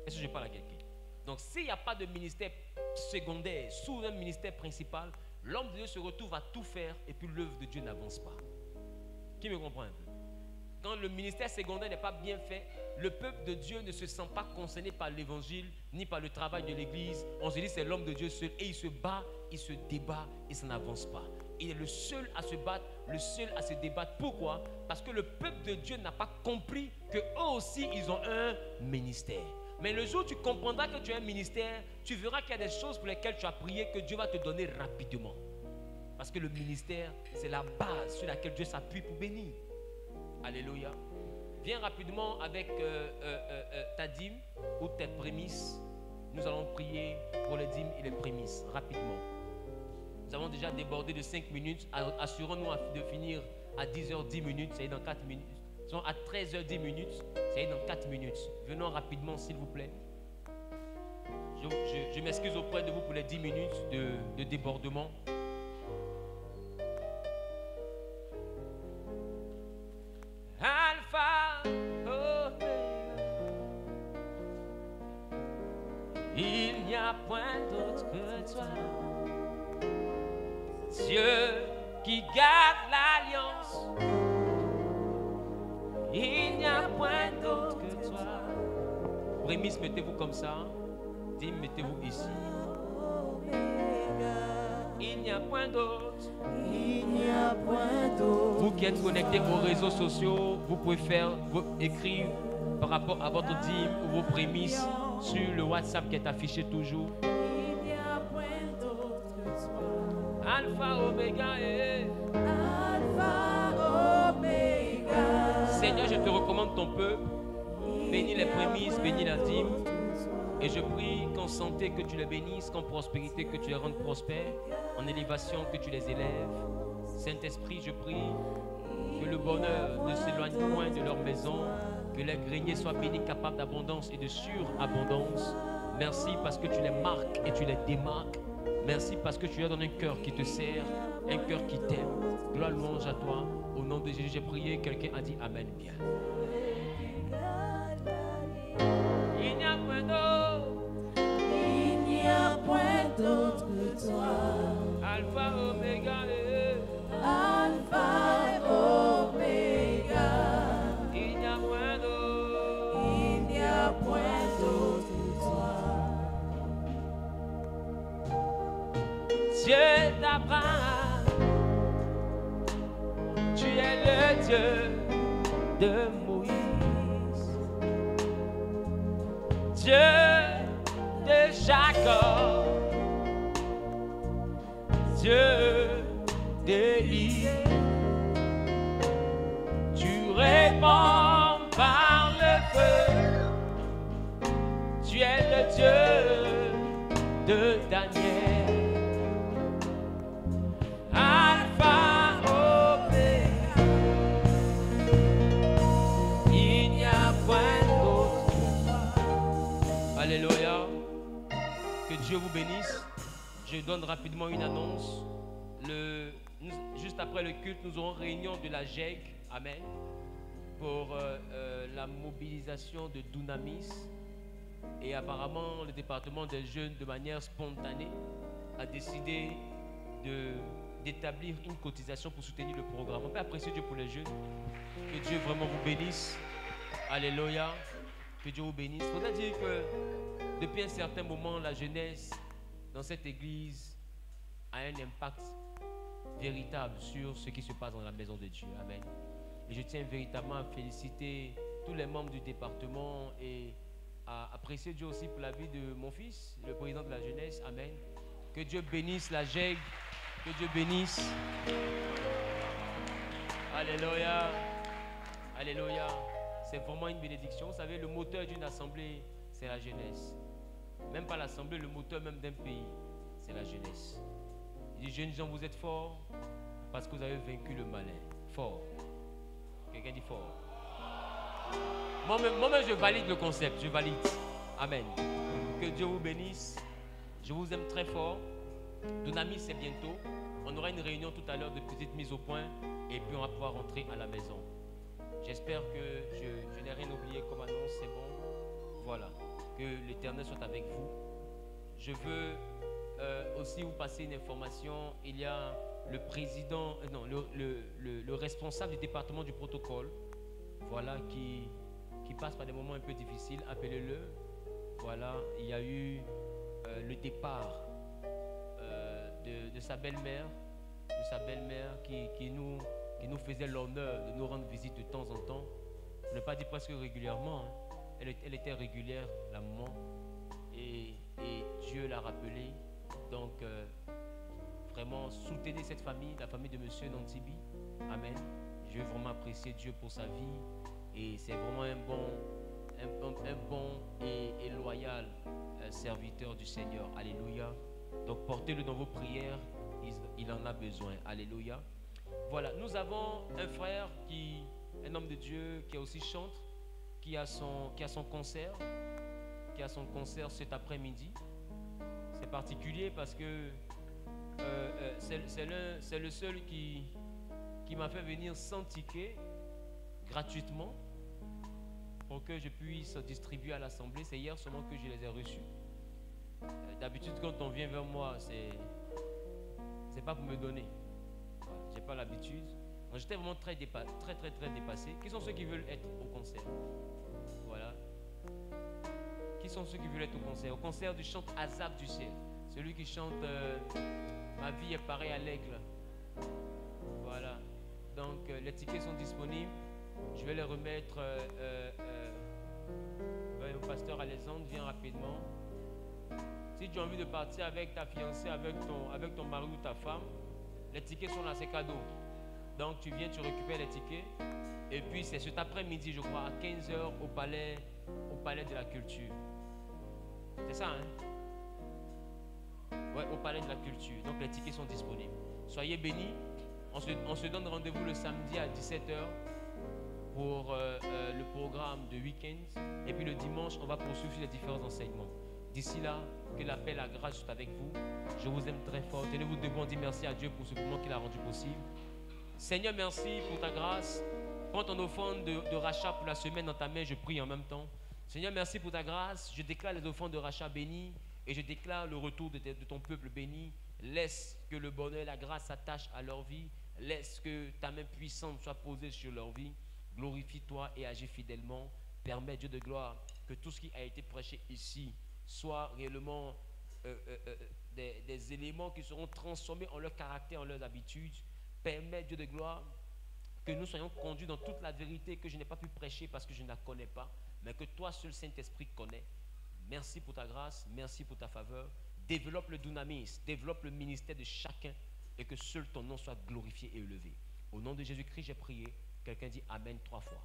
Est-ce que je parle à quelqu'un? Donc, s'il n'y a pas de ministère secondaire sous un ministère principal, l'homme de Dieu se retrouve à tout faire et puis l'œuvre de Dieu n'avance pas. Qui me comprend un peu? quand le ministère secondaire n'est pas bien fait, le peuple de Dieu ne se sent pas concerné par l'évangile, ni par le travail de l'église. On se dit c'est l'homme de Dieu seul et il se bat, il se débat et ça n'avance pas. Il est le seul à se battre, le seul à se débattre. Pourquoi? Parce que le peuple de Dieu n'a pas compris qu'eux aussi, ils ont un ministère. Mais le jour où tu comprendras que tu as un ministère, tu verras qu'il y a des choses pour lesquelles tu as prié que Dieu va te donner rapidement. Parce que le ministère, c'est la base sur laquelle Dieu s'appuie pour bénir. Alléluia. Viens rapidement avec ta dîme ou tes prémices. Nous allons prier pour les dîmes et les prémices rapidement. Nous avons déjà débordé de 5 minutes. Assurons-nous de finir à 10h10 minutes, c'est-à-dire dans 4 minutes. Nous sommes à 13h10 minutes, c'est-à-dire dans 4 minutes. Venons rapidement, s'il vous plaît. Je m'excuse auprès de vous pour les 10 minutes de débordement. Alpha, Omega, il n'y a point d'autre que toi. Dieu qui garde l'alliance, il n'y a point d'autre que toi. Prémisse, mettez-vous comme ça. Dîme, mettez-vous ici. Il n'y a point d'autre. Il n'y a point d'autre. Vous qui êtes connectés aux réseaux sociaux, vous pouvez écrire par rapport à votre dîme ou vos prémices sur le WhatsApp qui est affiché toujours. Il n'y a point d'autre que toi. Alpha, Oméga et Alpha, Oméga. Seigneur, je te recommande ton peuple. Bénis les prémices, bénis la dîme. Et je prie qu'en santé que tu les bénisses, qu'en prospérité que tu les rendes prospères, en élévation que tu les élèves. Saint-Esprit, je prie que le bonheur ne s'éloigne point de leur maison, que les greniers soient bénis, capables d'abondance et de surabondance. Merci parce que tu les marques et tu les démarques. Merci parce que tu leur donnes un cœur qui te sert, un cœur qui t'aime. Gloire, louange à toi. Au nom de Jésus, j'ai prié. Quelqu'un a dit Amen. Bien. Il n'y a point d'autre. Il n'y a point d'autre que toi. Alpha, Oméga. Alpha, Oméga. Il n'y a point d'autre. Il n'y a point d'autre que toi. Dieu d'Abraham, tu es le Dieu de Moïse. Dieu de Jacob, Dieu d'Élie, tu réponds par le feu, tu es le Dieu de Daniel. Alpha, Oméga, il n'y a point d'autre. Alléluia. Que Dieu vous bénisse. Je donne rapidement une annonce. Juste après le culte, nous aurons réunion de la GEG. Amen. Pour la mobilisation de Dunamis. Et apparemment, le département des jeunes, de manière spontanée, a décidé d'établir une cotisation pour soutenir le programme. On peut apprécier Dieu pour les jeunes. Que Dieu vraiment vous bénisse. Alléluia. Que Dieu vous bénisse. Il faudra dire que depuis un certain moment, la jeunesse dans cette église a un impact véritable sur ce qui se passe dans la maison de Dieu. Amen. Et je tiens véritablement à féliciter tous les membres du département et à apprécier Dieu aussi pour la vie de mon fils, le président de la jeunesse. Amen. Que Dieu bénisse la GEG. Que Dieu bénisse. Alléluia. Alléluia. C'est vraiment une bénédiction. Vous savez, le moteur d'une assemblée, c'est la jeunesse. Même pas l'assemblée, le moteur même d'un pays, c'est la jeunesse. Il dit, jeunes gens, vous êtes forts parce que vous avez vaincu le malin. Fort. Quelqu'un dit fort. Moi-même, je valide le concept. Je valide. Amen. Que Dieu vous bénisse. Je vous aime très fort. Dunamis, c'est bientôt. On aura une réunion tout à l'heure de petite mise au point et puis on va pouvoir rentrer à la maison. J'espère que je n'ai rien oublié comme annonce, c'est bon. Voilà. Que l'Éternel soit avec vous. Je veux aussi vous passer une information. Il y a le président, non, le responsable du département du protocole voilà, qui passe par des moments un peu difficiles, appelez-le. Voilà, il y a eu le départ de sa belle-mère, qui nous faisait l'honneur de nous rendre visite de temps en temps. Je ne vais pas dire presque régulièrement, hein. Elle était régulière, la maman, et Dieu l'a rappelé. Donc, vraiment, soutenez cette famille, la famille de Monsieur Nantibi. Amen. Je veux vraiment apprécier Dieu pour sa vie, et c'est vraiment un bon et loyal serviteur du Seigneur. Alléluia. Donc, portez-le dans vos prières, il en a besoin. Alléluia. Voilà, nous avons un frère un homme de Dieu qui aussi chante, qui a son concert cet après-midi. C'est particulier parce que c'est le seul qui m'a fait venir sans ticket, gratuitement, pour que je puisse distribuer à l'assemblée. C'est hier seulement que je les ai reçus. D'habitude, quand on vient vers moi, c'est pas pour me donner. Voilà, j'ai pas l'habitude. Donc, j'étais vraiment très dépassé. Qui sont ceux qui veulent être au concert? Voilà. Qui sont ceux qui veulent être au concert? Au concert du chant Azab du ciel. Celui qui chante Ma vie est pareille à l'aigle. Voilà. Donc les tickets sont disponibles. Je vais les remettre au pasteur Alexandre. Viens rapidement. Si tu as envie de partir avec ta fiancée, avec ton mari ou ta femme, les tickets sont là, c'est cadeau. Donc tu viens, tu récupères les tickets. Et puis c'est cet après-midi, je crois, à 15h au palais de la culture. C'est ça, hein? Ouais, au palais de la culture. Donc les tickets sont disponibles. Soyez bénis. On se donne rendez-vous le samedi à 17h pour le programme de week-end. Et puis le dimanche, on va poursuivre les différents enseignements. D'ici là, que la paix et la grâce soient avec vous. Je vous aime très fort. Tenez-vous debout, on dit merci à Dieu pour ce moment qu'il a rendu possible. Seigneur, merci pour ta grâce. Prends ton offrande de rachat pour la semaine dans ta main, je prie en même temps. Seigneur, merci pour ta grâce. Je déclare les offrandes de rachat bénies et je déclare le retour de ton peuple béni. Laisse que le bonheur et la grâce s'attachent à leur vie. Laisse que ta main puissante soit posée sur leur vie. Glorifie-toi et agis fidèlement. Permets, Dieu de gloire, que tout ce qui a été prêché ici soit réellement des éléments qui seront transformés en leur caractère, en leurs habitudes. Permets, Dieu de gloire, que nous soyons conduits dans toute la vérité que je n'ai pas pu prêcher parce que je ne la connais pas, mais que toi seul, Saint-Esprit, connais. Merci pour ta grâce, merci pour ta faveur. Développe le dunamis, développe le ministère de chacun et que seul ton nom soit glorifié et élevé. Au nom de Jésus-Christ, j'ai prié. Quelqu'un dit Amen 3 fois.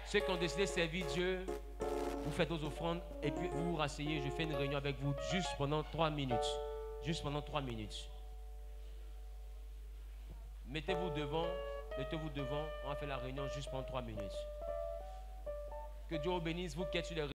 Ceux qui ont décidé de servir Dieu, vous faites vos offrandes et puis vous vous rasseyez. Je fais une réunion avec vous juste pendant 3 minutes. Juste pendant 3 minutes. Mettez-vous devant. On va faire la réunion juste pendant 3 minutes. Que Dieu vous bénisse, vous qui êtes sur les